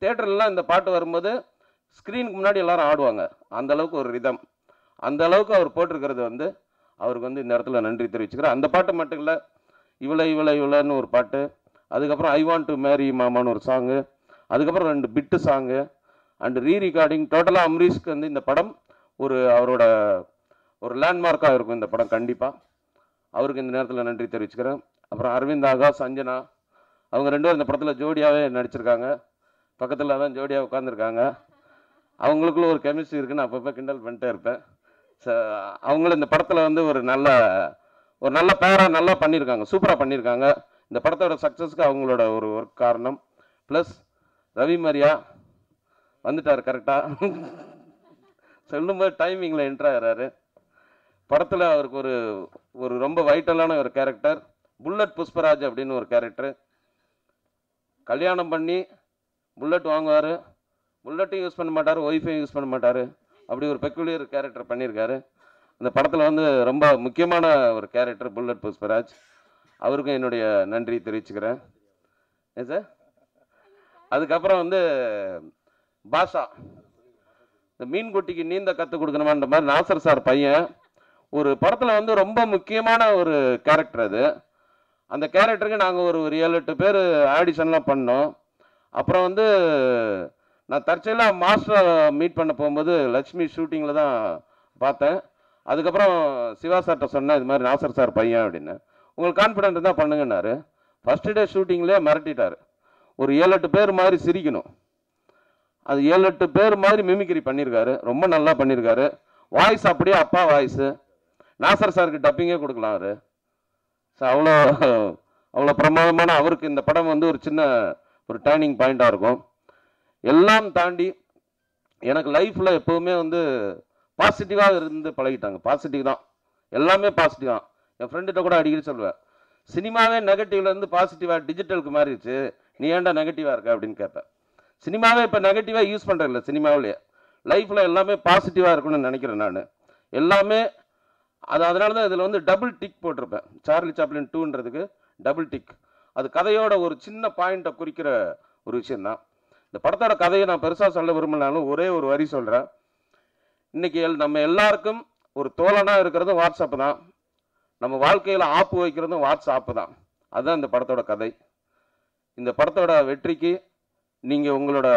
தேட்டர்லாம் இந்த பாட்டு வரும்போது ஸ்க்ரீனுக்கு முன்னாடி எல்லாரும் ஆடுவாங்க. அந்த அளவுக்கு ஒரு ரிதம், அந்த அளவுக்கு அவர் போட்டிருக்கிறது வந்து அவருக்கு வந்து இந்த இடத்துல நன்றி தெரிவிச்சுக்கிறேன். அந்த பாட்டு மட்டும் இல்லை, இவ்வளோ இவ்வளோ இவ்வளோன்னு ஒரு பாட்டு, அதுக்கப்புறம் ஐ வாண்ட் டு மேரி மாமான்னு ஒரு சாங்கு, அதுக்கப்புறம் 2 பிட்டு சாங்கு அண்டு ரீரிகார்டிங். டோட்டலாக அம்ரீஷ்க்கு வந்து இந்த படம் ஒரு அவரோட ஒரு லேண்ட்மார்க்காக இருக்கும். இந்த படம் கண்டிப்பாக அவருக்கு இந்த நேரத்தில் நன்றி தெரிவிச்சுக்கிறேன். அப்புறம் அரவிந்த் ஆகாஷ், அஞ்சனா, அவங்க 2 பேரும் இந்த படத்தில் ஜோடியாகவே நடிச்சிருக்காங்க. பக்கத்தில் தான் ஜோடியாக உட்காந்துருக்காங்க. அவங்களுக்குள்ள ஒரு கெமிஸ்ட்ரி இருக்குன்னு அப்பப்போ கிண்டல் பண்ணிட்டே இருப்பேன். அவங்களும் இந்த படத்தில் வந்து ஒரு நல்ல பேராக நல்லா பண்ணியிருக்காங்க, சூப்பராக பண்ணியிருக்காங்க. இந்த படத்தோட சக்ஸஸ்க்கு அவங்களோட ஒரு ஒர்க் காரணம். ப்ளஸ் ரவி மரியா வந்துட்டார் கரெக்டாக, சொல்லும்போது டைமிங்கில் என்ட்ரு ஆகிறாரு. படத்தில் அவருக்கு ஒரு ரொம்ப வைட்டலான ஒரு கேரக்டர், புல்லட் புஷ்பராஜ் அப்படின்னு ஒரு கேரக்டர். கல்யாணம் பண்ணி புல்லட் வாங்குவார், புல்லட்டையும் யூஸ் பண்ண மாட்டார், ஒய்ஃபையும் யூஸ் பண்ண மாட்டார். அப்படி ஒரு பெக்குலியர் கேரக்டர் பண்ணியிருக்காரு. இந்த படத்தில் வந்து ரொம்ப முக்கியமான ஒரு கேரக்டர் புல்லட் புஷ்பராஜ். அவருக்கும் என்னுடைய நன்றி தெரிவிச்சுக்கிறேன். ஏன் சார்? அதுக்கப்புறம் வந்து பாஷா, இந்த மீன்குட்டிக்கு நீந்த கற்றுக் கொடுக்கணுமான்ற மாதிரி நாசர் சார் பையன் ஒரு படத்தில் வந்து ரொம்ப முக்கியமான ஒரு கேரக்டர் அது. அந்த கேரக்டருக்கு நாங்கள் ஒரு 7-8 பேர் ஆடிஷன்லாம் பண்ணோம். அப்புறம் வந்து நான் தற்செயலாக மாஸ்டரை மீட் பண்ண போகும்போது லக்ஷ்மி ஷூட்டிங்கில் தான் பார்த்தேன். அதுக்கப்புறம் சிவா சார்கிட்ட சொன்னேன், இது மாதிரி நாசர் சார் பையன் அப்படின்னு. உங்களுக்கு கான்ஃபிடென்ட் இருந்தால் பண்ணுங்கன்னாரு. First day ஷூட்டிங்லேயே மிரட்டிட்டார். ஒரு 7-8 பேர் மாதிரி சிரிக்கணும், அது 7-8 பேர் மாதிரி மிமிக்ரி பண்ணியிருக்காரு. ரொம்ப நல்லா பண்ணியிருக்காரு. வாய்ஸ் அப்படியே அப்பா வாய்ஸு. நாசர் சாருக்கு டப்பிங்கே கொடுக்கலாம் அவர். ஸோ அவ்வளோ பிரமாதமான அவருக்கு இந்த படம் வந்து ஒரு சின்ன ஒரு டேர்னிங் பாயிண்ட்டாக இருக்கும். எல்லாம் தாண்டி எனக்கு லைஃப்பில் எப்போவுமே வந்து பாசிட்டிவாக இருந்து பழகிட்டாங்க. பாசிட்டிவ் தான், எல்லாமே பாசிட்டிவ் தான். என் ஃப்ரெண்டுகிட்ட கூட அடிக்கடி சொல்லுவேன், சினிமாவே நெகட்டிவ்லேருந்து பாசிட்டிவாக டிஜிட்டலுக்கு மாறிடுச்சு, நீ ஏன்டா நெகட்டிவாக இருக்க அப்படின்னு கேட்பேன். சினிமாவே இப்போ நெகட்டிவாக யூஸ் பண்ணுறதில்ல. சினிமாவிலேயே லைஃப்பில் எல்லாமே பாசிட்டிவாக இருக்குன்னு நினைக்கிறேன் நான். எல்லாமே அதனால தான் இதில் வந்து டபுள் டிக் போட்டிருப்பேன். சார்லி சாப்ளின் 2ன்றதுக்கு டபுள் டிக். அது கதையோட ஒரு சின்ன பாயிண்ட்டை குறிக்கிற ஒரு விஷயந்தான். இந்த படத்தோட கதையை நான் பெருசாக சொல்ல விரும்பினாலும் ஒரே ஒரு வரி சொல்கிறேன். இன்றைக்கி நம்ம எல்லாருக்கும் ஒரு தோழனாக இருக்கிறதும் வாட்ஸ்அப் தான், நம்ம வாழ்க்கையில் ஆப்பு வைக்கிறதும் வாட்ஸ்அப்பு தான். அதுதான் இந்த படத்தோட கதை. இந்த படத்தோட வெற்றிக்கு நீங்கள் உங்களோட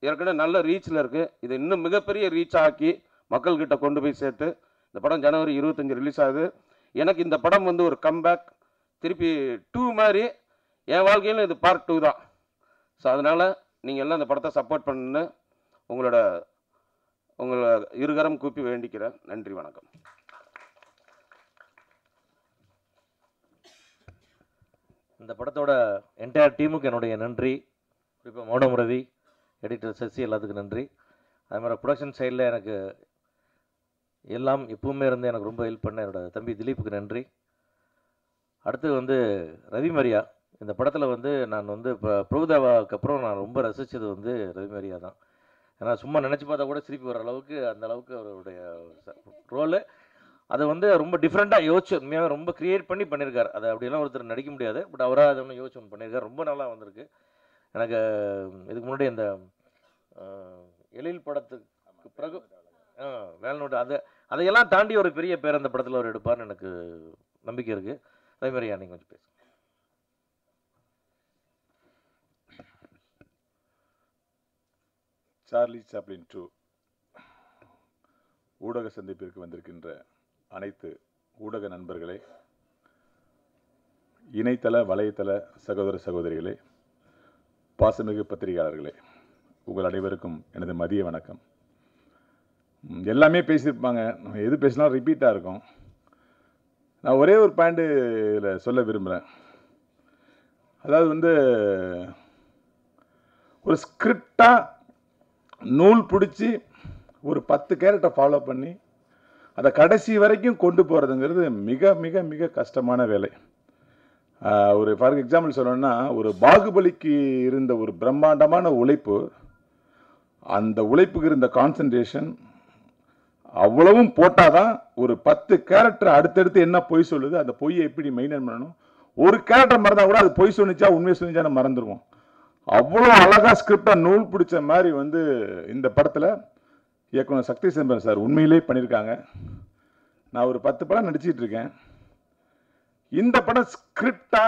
ஏற்கனவே நல்ல ரீச்சில் இருக்குது, இது இன்னும் மிகப்பெரிய ரீச் ஆக்கி மக்கள்கிட்ட கொண்டு போய் சேர்த்து இந்த படம் ஜனவரி 25 ரிலீஸ் ஆகுது. எனக்கு இந்த படம் வந்து ஒரு கம்பேக், திருப்பி 2 மாதிரி என் வாழ்க்கையிலும் இது பார்ட் 2 தான். ஸோ அதனால் நீங்கள் எல்லாம் இந்த படத்தை சப்போர்ட் பண்ணுன்னு உங்களை இருகரம் கூப்பி வேண்டிக்கிறேன். நன்றி, வணக்கம். இந்த படத்தோட என்டையர் டீமுக்கு என்னுடைய நன்றி. குறிப்பாக மௌனம் ரவி, எடிட்டர் சசி, எல்லாத்துக்கும் நன்றி. அது மாதிரி ப்ரொடக்ஷன் சைடில் எனக்கு எல்லாம் எப்பவுமே இருந்து எனக்கு ரொம்ப ஹெல்ப் பண்ண என்னோடய தம்பி திலீப்புக்கு நன்றி. அடுத்து வந்து ரவி மரியா. இந்த படத்தில் வந்து நான் வந்து இப்போ பிரபுதேவாவுக்கு அப்புறம் நான் ரொம்ப ரசித்தது வந்து ரவி மரியா தான். ஏன்னா சும்மா நினச்சி பார்த்தா கூட சிரிப்பு வர அளவுக்கு அந்த அளவுக்கு அவருடைய ரோலு அதை வந்து ரொம்ப டிஃப்ரெண்ட்டாக யோசிச்சு உண்மையாக ரொம்ப க்ரியேட் பண்ணியிருக்காரு. அதை அப்படியெல்லாம் ஒருத்தர் நடிக்க முடியாது, பட் அவராக அதை ஒன்று யோசிச்சு ஒன்று பண்ணியிருக்காரு. ரொம்ப நல்லா வந்திருக்கு. எனக்கு இதுக்கு முன்னாடி அந்த எழில் படத்துக்கு பிறகு வேலைநோட்டு அதையெல்லாம் தாண்டி ஒரு பெரிய பேர் அந்த படத்தில் அவர் எடுப்பார்னு எனக்கு நம்பிக்கை இருக்குது. அதே மாதிரி நீங்கள் கொஞ்சம் பேசுங்க. சார்லி சாப்ளின் 2 ஊடக சந்திப்பிற்கு வந்திருக்கின்ற அனைத்து ஊடக நண்பர்களே, இணையதள வலைத்தள சகோதர சகோதரிகளே, பாசமிகு பத்திரிகையாளர்களே, உங்கள் அனைவருக்கும் எனது மதிய வணக்கம். எல்லாமே பேசியிருப்பாங்க, நம்ம எது பேசினாலும் ரிப்பீட்டாக இருக்கும். நான் ஒரே ஒரு பாயிண்ட் இதில் சொல்ல விரும்புகிறேன். அதாவது வந்து ஒரு ஸ்கிரிப்டாக நூல் பிடிச்சி ஒரு 10 கேரக்டரை ஃபாலோ பண்ணி அதை கடைசி வரைக்கும் கொண்டு போகிறதுங்கிறது மிக மிக மிக கஷ்டமான வேலை. ஒரு ஃபார் எக்ஸாம்பிள் சொல்லணும்னா, ஒரு பாகுபலிக்கு இருந்த ஒரு பிரம்மாண்டமான உழைப்பு, அந்த உழைப்புக்கு இருந்த கான்சன்ட்ரேஷன் அவ்வளவும் போட்டாதான் ஒரு 10 கேரக்டர் அடுத்தடுத்து என்ன பொய் சொல்லுது, அந்த பொய்யை எப்படி மெயின்டைன் பண்ணணும். ஒரு கேரக்டர் மறந்தா கூட அது பொய் சொன்னிச்சா உண்மையை சொன்னிச்சான்னு மறந்துடுவோம். அவ்வளோ அழகா ஸ்கிரிப்டா நூல் பிடிச்ச மாதிரி வந்து இந்த படத்தில் இயக்குனர் சக்தி சிதம்பரம் சார் உண்மையிலே பண்ணியிருக்காங்க. நான் ஒரு 10 படம் நடிச்சிட்டு இருக்கேன். இந்த படம் ஸ்கிரிப்டா,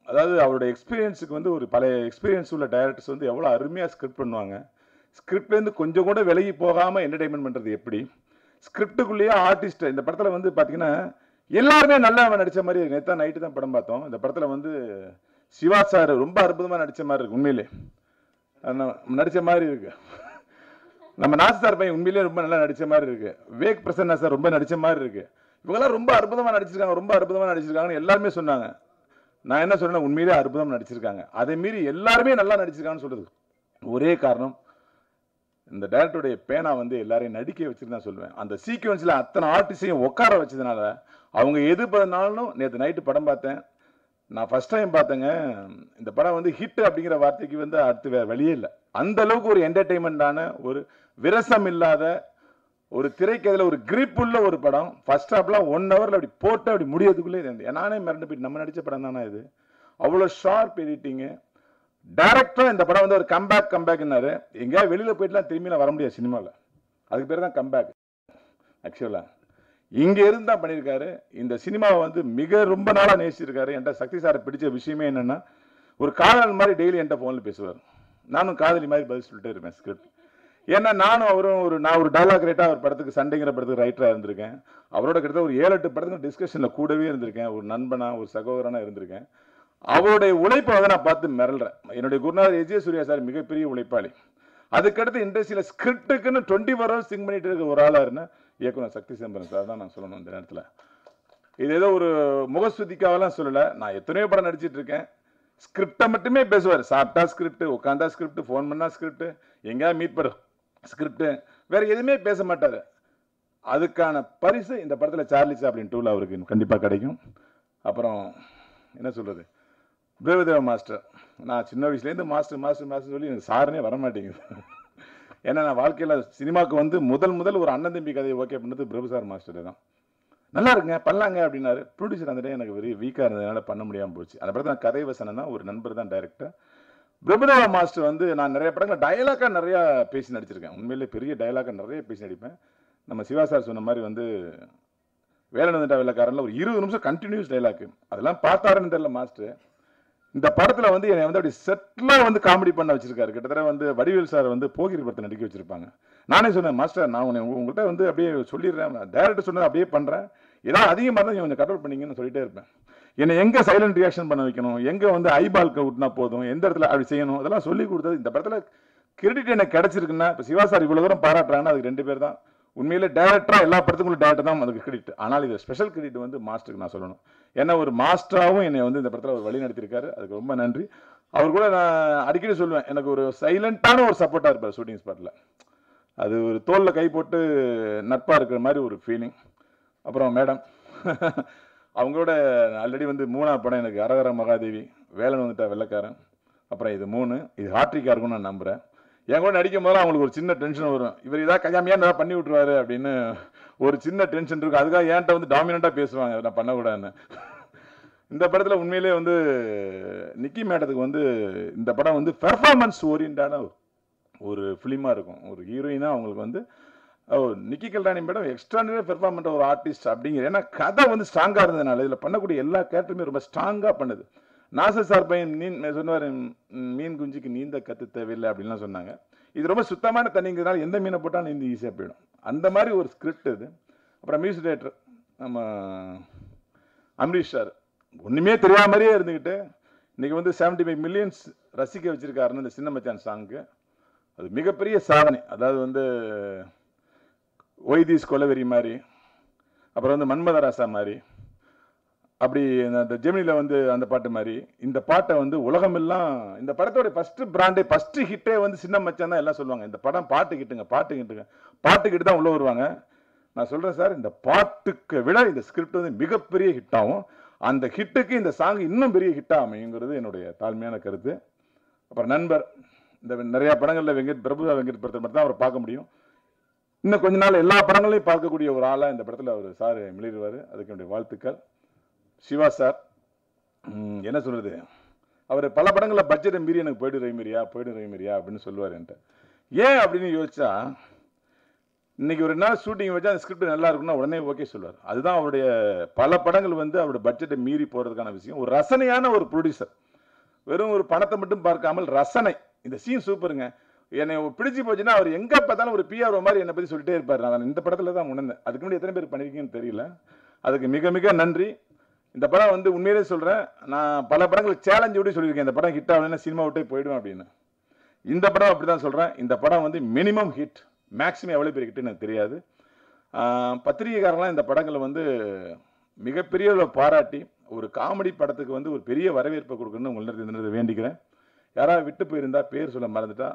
அதாவது அவரோட எக்ஸ்பீரியன்ஸுக்கு வந்து ஒரு பழைய எக்ஸ்பீரியன்ஸ் உள்ள டைரக்டர்ஸ் வந்து எவ்வளோ அருமையாக ஸ்கிரிப்ட் பண்ணுவாங்க. ஸ்கிரிப்ட்லேருந்து கொஞ்சம் கூட விலகி போகாமல் என்டர்டைன்மெண்ட் பண்ணுறது எப்படி, ஸ்கிரிப்டுக்குள்ளேயே ஆர்டிஸ்ட். இந்த படத்தில் வந்து பார்த்தீங்கன்னா எல்லாருமே நல்லா நடித்த மாதிரி இருக்கு. நேற்று நைட்டு தான் படம் பார்த்தோம். இந்த படத்தில் வந்து சிவா சார் ரொம்ப அற்புதமாக நடித்த மாதிரி இருக்கு. உண்மையிலே நடித்த மாதிரி இருக்கு. நம்ம நாசு சார் பையன் உண்மையிலே ரொம்ப நல்லா நடித்த மாதிரி இருக்கு. விவேக் பிரசன்னா சார் ரொம்ப நடித்த மாதிரி இருக்கு. இவங்கெல்லாம் ரொம்ப அற்புதமாக நடிச்சிருக்காங்க, ரொம்ப அற்புதமாக நடிச்சிருக்காங்கன்னு எல்லாருமே சொன்னாங்க. நான் என்ன சொல்றேன், உண்மையிலே அற்புதமாக நடிச்சிருக்காங்க. அதே மீறி எல்லாருமே நல்லா நடிச்சிருக்காங்கன்னு சொல்றது ஒரே காரணம், இந்த டைரக்டருடைய பேனா வந்து எல்லாரையும் நடிக்க வச்சுருந்தா சொல்லுவேன். அந்த சீக்வன்ஸில் அத்தனை ஆர்டிஸ்டையும் உட்கார வச்சதுனால அவங்க எது பண்ணாலும். நேற்று நைட்டு படம் பார்த்தேன், நான் ஃபர்ஸ்ட் டைம் பார்த்தேங்க. இந்த படம் வந்து ஹிட் அப்படிங்கிற வார்த்தைக்கு வந்து அடுத்து வேறு வழியே இல்லை. அந்த அளவுக்கு ஒரு என்டர்டெயின்மெண்டான, ஒரு விரசம் இல்லாத, ஒரு திரைக்கதையில் ஒரு கிரிப் உள்ள ஒரு படம். ஃபர்ஸ்ட் ஹாப்லாம் 1 ஹவரில் அப்படி போட்டு அப்படி முடியறதுக்குள்ளே நானே மிரண்டு போயிட்டு, நம்ம நடித்த படம் தானே இது. அவ்வளோ ஷார்ப் எடிட்டிங்கு. டைரக்டராக இந்த படம் வந்து ஒரு கம்பேக்னாரு. எங்கேயாவது வெளியில் போயிட்டுலாம் திரும்பிலாம் வர முடியாது சினிமாவில். அதுக்கு பேர் தான் கம்பேக். ஆக்சுவலாக இங்கே இருந்து தான் பண்ணியிருக்காரு. இந்த சினிமாவை வந்து மிக ரொம்ப நாளாக நேசிச்சிருக்காரு. என்கிட்ட சக்தி சாரை பிடிச்ச விஷயமே என்னென்னா, ஒரு காதல் மாதிரி டெய்லி என்கிட்ட ஃபோனில் பேசுவார். நானும் காதலி மாதிரி பதில் சொல்லிட்டே இருப்பேன் ஸ்கிரிப்ட். ஏன்னா நானும் அவரும் நான் ஒரு டைலாக் ரைட்டாக ஒரு படத்துக்கு, சண்டைங்கிற படத்துக்கு ரைட்டராக இருந்திருக்கேன். அவரோட கிட்ட ஒரு 7-8 படத்துக்கு டிஸ்கஷனில் கூடவே இருந்திருக்கேன். ஒரு நண்பனா, ஒரு சகோதரனா இருந்திருக்கேன். அவருடைய உழைப்பை வந்து நான் பார்த்து மிரள்றேன். என்னுடைய குருநாதர் எஜே சூர்யா சார் மிகப்பெரிய உழைப்பாளி. அதுக்கடுத்து இண்டஸ்ட்ரியில் ஸ்கிரிப்டுக்குன்னு 24 hours திங்க் பண்ணிட்டு இருக்க ஒரு ஆளாக இருந்தால் இயக்குனர் சக்தி சிதம்பரம் சார் தான் நான் சொல்லணும் இந்த நேரத்தில். இது ஏதோ ஒரு முகஸ்துதிக்காவெல்லாம் சொல்லலை. நான் எத்தனையோ படம் நடிச்சிட்டு இருக்கேன். ஸ்கிரிப்டை மட்டுமே பேசுவார். சாப்பிட்டா ஸ்கிரிப்ட், உட்காந்தா ஸ்கிரிப்ட், ஃபோன் பண்ணால் ஸ்கிரிப்ட், எங்கேயாவது மீட் பண்ண ஸ்கிரிப்ட், வேற எதுவுமே பேச மாட்டார். அதுக்கான பரிசு இந்த படத்தில் சார்லி சாப்ளின் 2 அவருக்கு கண்டிப்பாக கிடைக்கும். அப்புறம் என்ன சொல்கிறது, பிரபுதேவா மாஸ்டர். நான் சின்ன வயசுலேருந்து மாஸ்டர் சொல்லி எனக்கு சாருனே வரமாட்டேங்குது. ஏன்னா நான் வாழ்க்கையில் சினிமாவுக்கு வந்து முதல் ஒரு அண்ணன் தம்பி கதையை ஓகே பண்ணது பிரபு சார் மாஸ்டர் தான். நல்லா இருக்குங்க, பண்ணலாங்க அப்படின்னாரு. ப்ரொடியூசர் அந்த எனக்கு வெரி வீக்காக இருந்ததுனால பண்ண முடியாமல் போச்சு. அந்த படத்தில் நான் கதை வசனம் தான், ஒரு நண்பர் தான் டைரக்டர். பிரபுதேவா மாஸ்டர் வந்து நான் நிறைய படங்கள் டைலாக்காக நிறையா பேசி நடிச்சிருக்கேன். உண்மையிலே பெரிய டைலாக்காக நிறைய பேசி நடிப்பேன். நம்ம சிவா சார் சொன்ன மாதிரி வந்து வேலை வந்துட்டா வெள்ளக்காரன்ல ஒரு 20 நிமிஷம் கண்டினியூஸ் டைலாக்கு. அதெல்லாம் பார்த்தாருன்னு தெரியல மாஸ்டர். இந்த படத்தில் வந்து என்னை வந்து அப்படி செட்டிலாக வந்து காமெடி பண்ண வச்சிருக்காரு. கிட்டத்தட்ட வந்து வடிவேல் சார் வந்து போகிரி படத்தை நடிக்க வச்சிருப்பாங்க. நானே சொன்னேன், மாஸ்டர் நான் உங்கள்கிட்ட வந்து அப்படியே சொல்லிடுறேன், டைரக்டர் சொன்னதை அப்படியே பண்ணுறேன், ஏதாவது அதிகமாக இருந்தால் கொஞ்சம் கண்ட்ரோல் பண்ணிங்கன்னு சொல்லிட்டே இருப்பேன். என்னை எங்கே சைலண்ட் ரியாக்ஷன் பண்ண வைக்கணும், எங்கே வந்து ஐபால்க்கு விட்டுனா போதும், எந்த இடத்துல அப்படி செய்யணும், அதெல்லாம் சொல்லி கொடுத்தது. இந்த படத்தில் கிரெடிட் எனக்கு கிடச்சிருக்குன்னா, இப்போ சிவா சார் இவ்வளோ தூரம் பாராட்டுறாங்கன்னா அதுக்கு 2 பேர் தான். உண்மையிலே டைரக்டராக எல்லா படத்துக்குள்ள டைரக்டர் தான் அதுக்கு கிரெடிட். ஆனால் இது ஸ்பெஷல் கிரெடிட் வந்து மாஸ்டருக்கு நான் சொல்லணும். ஏன்னா ஒரு மாஸ்டராகவும் என்னை வந்து இந்த படத்தில் ஒரு வழி நடத்திருக்காரு. அதுக்கு ரொம்ப நன்றி. அவர் கூட நான் அடிக்கடி சொல்லுவேன், எனக்கு ஒரு சைலண்டான ஒரு சப்போர்ட்டாக இருப்பார் ஷூட்டிங் ஸ்பாட்டில். அது ஒரு தோளில் கை போட்டு நட்பாக இருக்கிற மாதிரி ஒரு ஃபீலிங். அப்புறம் மேடம் அவங்களோட ஆல்ரெடி வந்து 3ஆவது படம் எனக்கு அரகர மகாதேவி, வேலன் வந்துட்டா வெள்ளக்காரன், அப்புறம் இது 3, இது ஹாட்ரிக்காக இருக்கும்னு நான் நம்புகிறேன். என் கூட நடிக்கும் போது அவங்களுக்கு ஒரு சின்ன டென்ஷன் வரும், இவர் ஏதாவது கஜாமியாக ஏதாவது பண்ணி விட்ருவாரு அப்படின்னு ஒரு சின்ன டென்ஷன் இருக்கும். அதுக்காக ஏன்ட்ட வந்து டாமினண்ட்டாக பேசுவாங்க, நான் பண்ணக்கூடாதுன்னு. இந்த படத்தில் உண்மையிலே வந்து நிக்கி மேடத்துக்கு வந்து இந்த படம் வந்து பெர்ஃபார்மன்ஸ் ஓரியன்டான ஒரு ஃபிலிமாக இருக்கும். ஒரு ஹீரோயினாக அவங்களுக்கு வந்து நிக்கி கல்ராணி மேடம் எக்ஸ்ட்ரானரி பெர்ஃபார்மன்ட் ஒரு ஆர்டிஸ்ட் அப்படிங்கிற, ஏன்னா கதை வந்து ஸ்ட்ராங்காக இருந்ததுனால இதில் பண்ணக்கூடிய எல்லா கேரக்டருமே ரொம்ப ஸ்ட்ராங்காக பண்ணுது. நாசர் சார் பையன் சொன்னார், மீன் குஞ்சுக்கு நீந்த கற்று தேவையில்லை அப்படின்லாம் சொன்னாங்க. இது ரொம்ப சுத்தமான தண்ணிங்கிறதுனால எந்த மீனை போட்டாலும் நீந்த ஈஸியாக போயிடும். அந்த மாதிரி ஒரு ஸ்கிரிப்ட் இது. அப்புறம் மியூசிக் டைரக்டர் நம்ம அம்ரீஷ் சார், ஒன்றுமே தெரியாத மாதிரியே இருந்துக்கிட்டு இன்றைக்கி வந்து 75 மில்லியன்ஸ் ரசிக்க வச்சுருக்காருன்னு இந்த சின்ன மச்சான் சாங்க்கு. அது மிகப்பெரிய சாதனை. அதாவது வந்து ஒய்தீஸ் கொலவெறி மாதிரி, அப்புறம் வந்து மன்மதராசா மாதிரி, அப்படி அந்த ஜெமினியில் வந்து அந்த பாட்டு மாதிரி இந்த பாட்டை வந்து உலகமெல்லாம், இந்த படத்தோட ஃபஸ்ட்டு பிராண்டே ஃபஸ்ட்டு ஹிட்டே வந்து சின்ன மச்சான் தான் எல்லாம் சொல்லுவாங்க. இந்த படம் பாட்டு கிட்டு தான் உள்ளே வருவாங்க. நான் சொல்கிறேன் சார், இந்த பாட்டுக்கு விட இந்த ஸ்கிரிப்ட் வந்து மிகப்பெரிய ஹிட் ஆகும். அந்த ஹிட்டுக்கு இந்த சாங் இன்னும் பெரிய ஹிட்டாக அமையுங்கிறது என்னுடைய தாழ்மையான கருத்து. அப்புறம் நண்பர், இந்த நிறையா படங்களில் பிரபுதா வெங்கட் படத்தில் மட்டும் தான் அவரை பார்க்க முடியும். இன்னும் கொஞ்ச நாள் எல்லா படங்களையும் பார்க்கக்கூடிய ஒரு ஆளாக இந்த படத்தில் அவர் சார் மிளிடுவார். அதுக்கு என்னுடைய வாழ்த்துக்கள். சிவா சார் என்ன சொல்கிறது, அவர் பல படங்களில் பட்ஜெட்டை மீறி எனக்கு போய்டு ரவிமரியா அப்படின்னு சொல்லுவார் என்கிட்ட. ஏன் அப்படின்னு யோசிச்சா, இன்னைக்கு ஒரு நாள் ஷூட்டிங் வச்சா அந்த ஸ்கிரிப்ட் நல்லா இருக்குன்னா உடனே ஓகே சொல்லுவார். அதுதான் அவருடைய பல படங்கள் அவருடைய பட்ஜெட்டை மீறி போகிறதுக்கான விஷயம். ஒரு ரசனையான ஒரு ப்ரொடியூசர், வெறும் ஒரு பணத்தை மட்டும் பார்க்காமல் ரசனை. இந்த சீன் சூப்பருங்க, என்னை பிடிச்சி போச்சுன்னா அவர் எங்கே பார்த்தாலும் ஒரு பிஆர்ஓ மாதிரி என்னை பற்றி சொல்லிட்டே இருப்பார். நான் இந்த படத்தில் தான் உணர்ந்தேன். அதுக்கு முன்னாடி எத்தனை பேர் பண்ணியிருக்கீங்கன்னு தெரியல. அதுக்கு மிக மிக நன்றி. இந்த படம் உண்மையிலே சொல்கிறேன், நான் பல படங்களுக்கு சேலஞ்சு விட்டு சொல்லியிருக்கேன், இந்த படம் ஹிட் ஆகலைன்னா சினிமா விட்டே போயிடுவேன் அப்படின்னு. இந்த படம் அப்படி தான் சொல்கிறேன். இந்த படம் மினிமம் ஹிட், மேக்ஸிமம் எவ்வளோ பெரிய ஹிட்டுன்னு எனக்கு தெரியாது. பத்திரிகைக்காரங்களாம் இந்த படங்களை மிகப்பெரிய பாராட்டி ஒரு காமெடி படத்துக்கு ஒரு பெரிய வரவேற்பை கொடுக்கணும்னு உங்களிடத்தில் வேண்டிக்கிறேன். யாராவது விட்டு போயிருந்தா பேர் சொல்ல மறந்துட்டா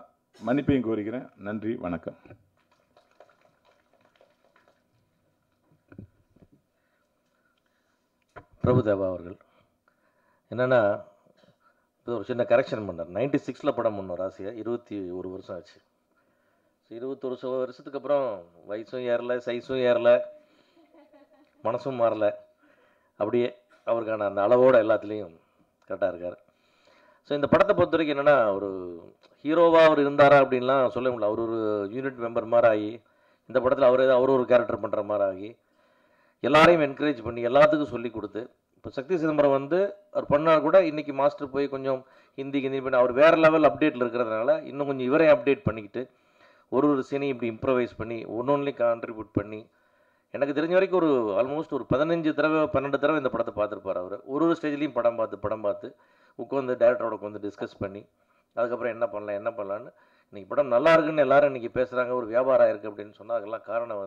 மன்னிப்பையும் கோரிக்கிறேன். நன்றி, வணக்கம். பிரபுதேவா அவர்கள் என்னென்னா ஒரு சின்ன கரெக்ஷன் பண்ணார். 96 படம் பண்ணோம் ராசியா, 21 வருஷம் ஆச்சு. 21 வருஷத்துக்கு அப்புறம் வயசும் ஏறலை, சைஸும் ஏறலை, மனசும் மாறலை. அப்படியே அவருக்கான அந்த அளவோடு எல்லாத்துலேயும் கரெக்டாக இருக்கார். ஸோ இந்த படத்தை பொறுத்த வரைக்கும் என்னென்னா, ஒரு ஹீரோவாக அவர் இருந்தாரா அப்படின்லாம் சொல்ல முடியல. அவர் ஒரு யூனிட் மெம்பர் மாதிரி ஆகி, இந்த படத்தில் அவர் ஒரு கேரக்டர் பண்ணுற மாதிரி ஆகி, எல்லாரையும் என்கரேஜ் பண்ணி எல்லாத்துக்கும் சொல்லி கொடுத்து, இப்போ சக்தி சிதம்பரம் அவர் பண்ணால் கூட இன்றைக்கி மாஸ்டர் போய் கொஞ்சம் ஹிந்தி பண்ணி அவர் வேறு லெவல் அப்டேட்டில் இருக்கிறதுனால இன்னும் கொஞ்சம் இவரையும் அப்டேட் பண்ணிக்கிட்டு ஒரு சீனையும் இப்படி இம்ப்ரவைஸ் பண்ணி ஒன்னொன்லி கான்ட்ரிபியூட் பண்ணி, எனக்கு தெரிஞ்ச வரைக்கும் ஆல்மோஸ்ட் ஒரு 15 தடவை 12 தடவை இந்த படத்தை பார்த்துருப்பார் அவர். ஒரு ஸ்டேஜ்லேயும் படம் பார்த்து உட்காந்து டேரக்டரோட உட்காந்து டிஸ்கஸ் பண்ணி அதுக்கப்புறம் என்ன பண்ணலான்னு இன்றைக்கி படம் நல்லா இருக்குன்னு எல்லாரும் இன்றைக்கி பேசுகிறாங்க, ஒரு வியாபாரம் இருக்குது அப்படின்னு சொன்னால் அதுக்கெல்லாம் காரணம்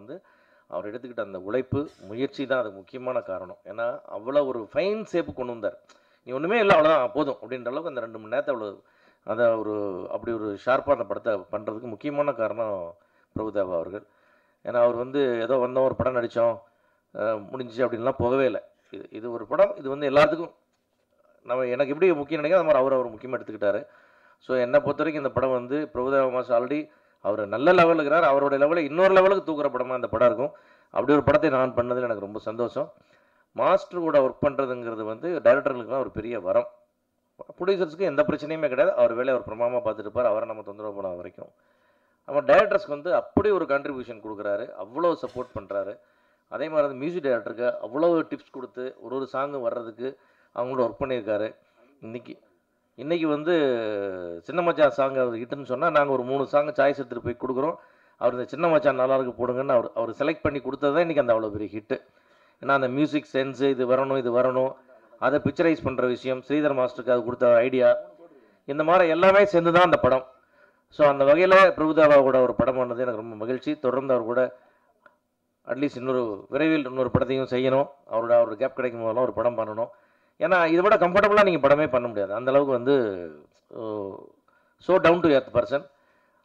அவர் எடுத்துக்கிட்ட அந்த உழைப்பு, முயற்சி தான் அதுக்கு முக்கியமான காரணம். ஏன்னா அவ்வளோ ஒரு ஃபைன் ஷேப்பு கொண்டு வந்தார். நீ ஒன்றுமே இல்லை அவ்வளோதான் போதும் அப்படின்ற அளவுக்கு அந்த 2 மணி நேரத்தை அப்படி ஒரு ஷார்ப்பாக அந்த படத்தை பண்ணுறதுக்கு முக்கியமான காரணம் பிரபுதேவா அவர்கள். ஏன்னா அவர் ஏதோ வந்தோம் ஒரு படம் நடித்தோம் முடிஞ்சிச்சு அப்படின்லாம் போகவே இல்லை. இது ஒரு படம், இது எல்லாத்துக்கும் எனக்கு எப்படி முக்கியம் நினைக்க அது மாதிரி அவர் முக்கியமாக எடுத்துக்கிட்டாரு. ஸோ என்னை பொறுத்த வரைக்கும் இந்த படம் பிரபுதேவா மாஸ்டர் ஆல்ரெடி அவர் நல்ல லெவலில் இருக்கிறார். அவருடைய லெவலில் இன்னொரு லெவலுக்கு தூக்குற படமாக இந்த படம் இருக்கும். அப்படி ஒரு படத்தை நான் பண்ணதில் எனக்கு ரொம்ப சந்தோஷம். மாஸ்டர் கூட ஒர்க் பண்ணுறதுங்கிறது டைரக்டர்களுக்குலாம் ஒரு பெரிய வரம். ப்ரொடியூசர்ஸ்க்கு எந்த பிரச்சனையுமே கிடையாது, அவர் வேலையை அவர் பிரமாதமாக பார்த்துருப்பார். அவரை நம்ம தொந்தரவு பண்ண வரைக்கும் நம்ம டைரக்டர்ஸ்க்கு அப்படி ஒரு கான்ட்ரிபியூஷன் கொடுக்குறாரு, அவ்வளோ சப்போர்ட் பண்ணுறாரு. அதே மாதிரி மியூசிக் டைரக்டருக்கு அவ்வளோ டிப்ஸ் கொடுத்து ஒரு சாங்கு வர்றதுக்கு அவங்களோட ஒர்க் பண்ணியிருக்காரு. இன்றைக்கி சின்ன மச்சான் சாங் அவர் ஹிட்டுன்னு சொன்னால் நாங்கள் ஒரு 3 சாங்கு சாய்ஸ் எடுத்துகிட்டு போய் கொடுக்குறோம். அவர் இந்த சின்ன மச்சான் நல்லா இருக்கு போடுங்கன்னு அவர் செலக்ட் பண்ணி கொடுத்தது தான் இன்றைக்கி அந்த அவ்வளோ பெரிய ஹிட்டு. ஏன்னா அந்த மியூசிக் சென்ஸு இது வரணும் அதை பிக்சரைஸ் பண்ணுற விஷயம், ஸ்ரீதர் மாஸ்டருக்கு அது கொடுத்த ஐடியா, இந்த மாதிரி எல்லாமே சேர்ந்து தான் அந்த படம். ஸோ அந்த வகையில் பிரபுதேவா கூட ஒரு படம் பண்ணது எனக்கு ரொம்ப மகிழ்ச்சி. தொடர்ந்து அவர் கூட அட்லீஸ்ட் விரைவில் இன்னொரு படத்தையும் செய்யணும். அவரோட கேப் கிடைக்கும் போதெல்லாம் ஒரு படம் பண்ணணும். ஏன்னா இதை விட கம்ஃபர்டபுளாக நீங்கள் படமே பண்ண முடியாது. அந்தளவுக்கு so down to earth person.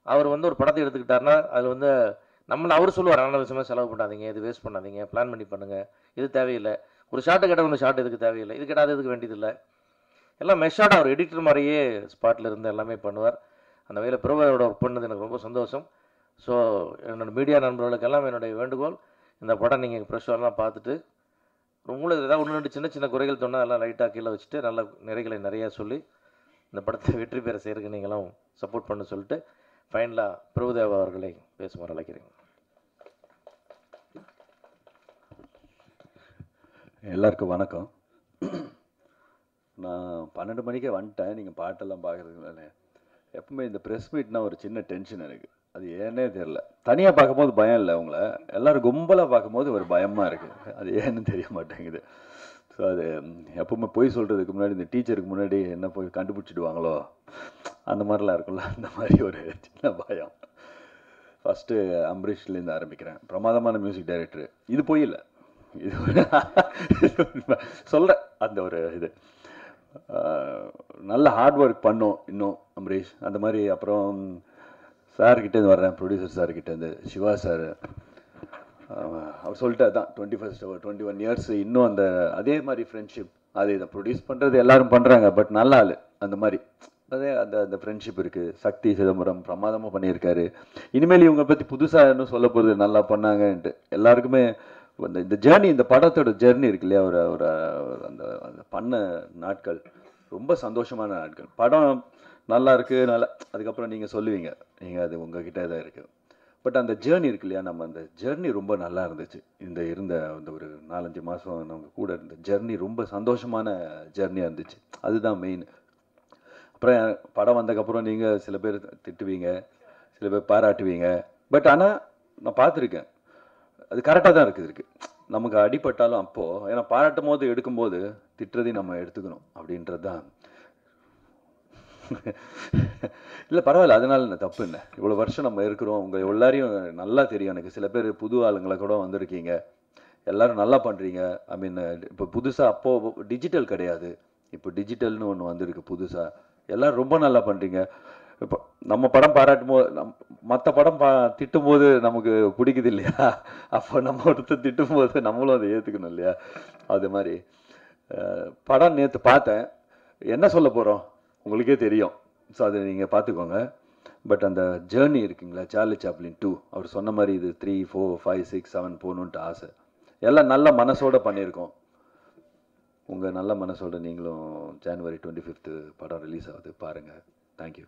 அவர் ஒரு படத்தை எடுத்துக்கிட்டாருன்னா அதில் அவர் சொல்லுவார், நல்ல விஷயமாக செலவு பண்ணாதீங்க, இது வேஸ்ட் பண்ணாதீங்க, பிளான் பண்ணி பண்ணுங்கள், இது தேவையில்லை, ஒரு ஷார்ட்டு கேட்டால் ஷார்ட் இதுக்கு தேவையில்லை, இது கேட்டால் இதுக்கு வேண்டியதில்லை, எல்லாம் மெஷார்டாக அவர் எடிட்டர் மாதிரியே ஸ்பாட்டில் இருந்து எல்லாமே பண்ணுவார். அந்த வகையில் பிரபுவோட ஒர்க் பண்ணது எனக்கு ரொம்ப சந்தோஷம். ஸோ என்னோடய மீடியா நண்பர்களுக்கெல்லாம் என்னுடைய வேண்டுகோள், இந்த படம் நீங்கள் ப்ரெஷ்ஷெல்லாம் பார்த்துட்டு உங்களுக்கு ஏதாவது 1-2 சின்ன குறைகள் சொன்னால் எல்லாம் லைட்டாக கீழே வச்சுட்டு நல்ல நிறைகளை நிறையா சொல்லி இந்த படத்தை வெற்றி பெற செய்கிறதுக்கு நீங்களும் சப்போர்ட் பண்ண சொல்லிட்டு ஃபைனலாக பிரபுதேவா அவர்களை பேசுமாறு அழைக்கிறேன். எல்லாருக்கும் வணக்கம். நான் 12 மணிக்கே வந்துட்டேன். நீங்கள் பாட்டெல்லாம் பார்க்குறதுனால எப்பவுமே இந்த ப்ரெஸ் மீட்னா ஒரு சின்ன டென்ஷன் எனக்கு. அது ஏன்னே தெரில. தனியாக பார்க்கும்போது பயம் இல்லை, அவங்கள எல்லோரும் கும்பலாக பார்க்கும்போது ஒரு பயமாக இருக்குது. அது ஏன்னு தெரிய மாட்டேங்குது. ஸோ அது எப்பவுமே போய் சொல்கிறதுக்கு முன்னாடி இந்த டீச்சருக்கு முன்னாடி என்ன போய் கண்டுபிடிச்சிடுவாங்களோ அந்த மாதிரிலாம் இருக்கும்ல, அந்த மாதிரி ஒரு சின்ன பயம். ஃபஸ்ட்டு அம்பரீஷ்லேருந்து ஆரம்பிக்கிறேன். பிரமாதமான மியூசிக் டைரக்டரு. இது போய் இல்லை, இது சொல்கிறேன். அந்த ஒரு இது நல்ல ஹார்ட் ஒர்க் பண்ணோம் இன்னும் அம்பரீஷ் அந்த மாதிரி. அப்புறம் சார்கிட்டேருந்து வர்றேன், ப்ரொடியூசர் சார்கிட்டேருந்து சிவா சார், அவர் சொல்லிட்டு அதான் 21 இயர்ஸ் இன்னும் அந்த அதே மாதிரி ஃப்ரெண்ட்ஷிப் அது இதை ப்ரொடியூஸ் பண்ணுறது எல்லாரும் பண்ணுறாங்க பட் நல்லா இல்லை அந்த மாதிரி அதே அந்த அந்த ஃப்ரெண்ட்ஷிப் இருக்குது. சக்தி சிதம்பரம் பிரமாதமாக பண்ணியிருக்காரு. இனிமேல் இவங்க பற்றி புதுசாக இன்னும் சொல்ல போகிறது நல்லா பண்ணாங்கன்ட்டு எல்லாருக்குமே இந்த ஜேர்னி இந்த படத்தோட ஜேர்னி இருக்கு இல்லையா ஒரு ஒரு அந்த அந்த பண்ண நாட்கள் ரொம்ப சந்தோஷமான நாட்கள். படம் நல்லா இருக்குது நல்லா அதுக்கப்புறம் நீங்கள் சொல்லுவீங்க நீங்கள் அது உங்ககிட்ட தான் இருக்குது. பட் அந்த ஜேர்னி இருக்கு இல்லையா நம்ம அந்த ஜேர்னி ரொம்ப நல்லா இருந்துச்சு. இருந்த அந்த ஒரு 4-5 மாதம் நம்ம கூட இருந்த ஜேர்னி ரொம்ப சந்தோஷமான ஜேர்னியாக இருந்துச்சு. அதுதான் மெயின். அப்புறம் படம் வந்ததுக்கப்புறம் நீங்கள் சில பேர் திட்டுவீங்க சில பேர் பாராட்டுவீங்க. பட் ஆனால் நான் பார்த்துருக்கேன் அது கரெக்டாக தான் இருக்குது நமக்கு அடிபட்டாலும் அப்போது ஏன்னா பாராட்டும் போது எடுக்கும்போது திட்டுறதையும் நம்ம எடுத்துக்கணும் அப்படின்றது தான். இல்லை பரவாயில்ல அதனால என்ன தப்பு இல்லை. இவ்வளோ வருஷம் நம்ம இருக்கிறோம் உங்கள் எல்லாரையும் நல்லா தெரியும் எனக்கு. சில பேர் புது ஆளுங்களை கூட வந்திருக்கீங்க எல்லோரும் நல்லா பண்ணுறீங்க. ஐ மீன் இப்போ புதுசாக அப்போது டிஜிட்டல் கிடையாது இப்போ டிஜிட்டல்னு ஒன்று வந்திருக்கு புதுசாக. எல்லோரும் ரொம்ப நல்லா பண்ணுறீங்க. இப்போ நம்ம படம் பாராட்டும் போது மற்ற படம் திட்டும் போது நமக்கு பிடிக்குது இல்லையா அப்போ நம்ம ஒருத்தர் திட்டும் போது நம்மளும் அதை ஏற்றுக்கணும் இல்லையா. அது மாதிரி படம் நேற்று பார்த்தேன். என்ன சொல்ல போகிறோம் உங்களுக்கே தெரியும். ஸோ அதை நீங்கள் பார்த்துக்கோங்க. பட் அந்த ஜேர்னி இருக்குங்களா சார்லி சாப்ளின் 2 அவர் சொன்ன மாதிரி இது 3, 4, 5, 6, 7 போகணுன்ட்டு ஆசை. எல்லாம் நல்ல மனசோடு பண்ணியிருக்கோம். உங்கள் நல்ல மனசோட நீங்களும் January 25 படம் ரிலீஸ் ஆகுது பாருங்கள். தேங்க்யூ.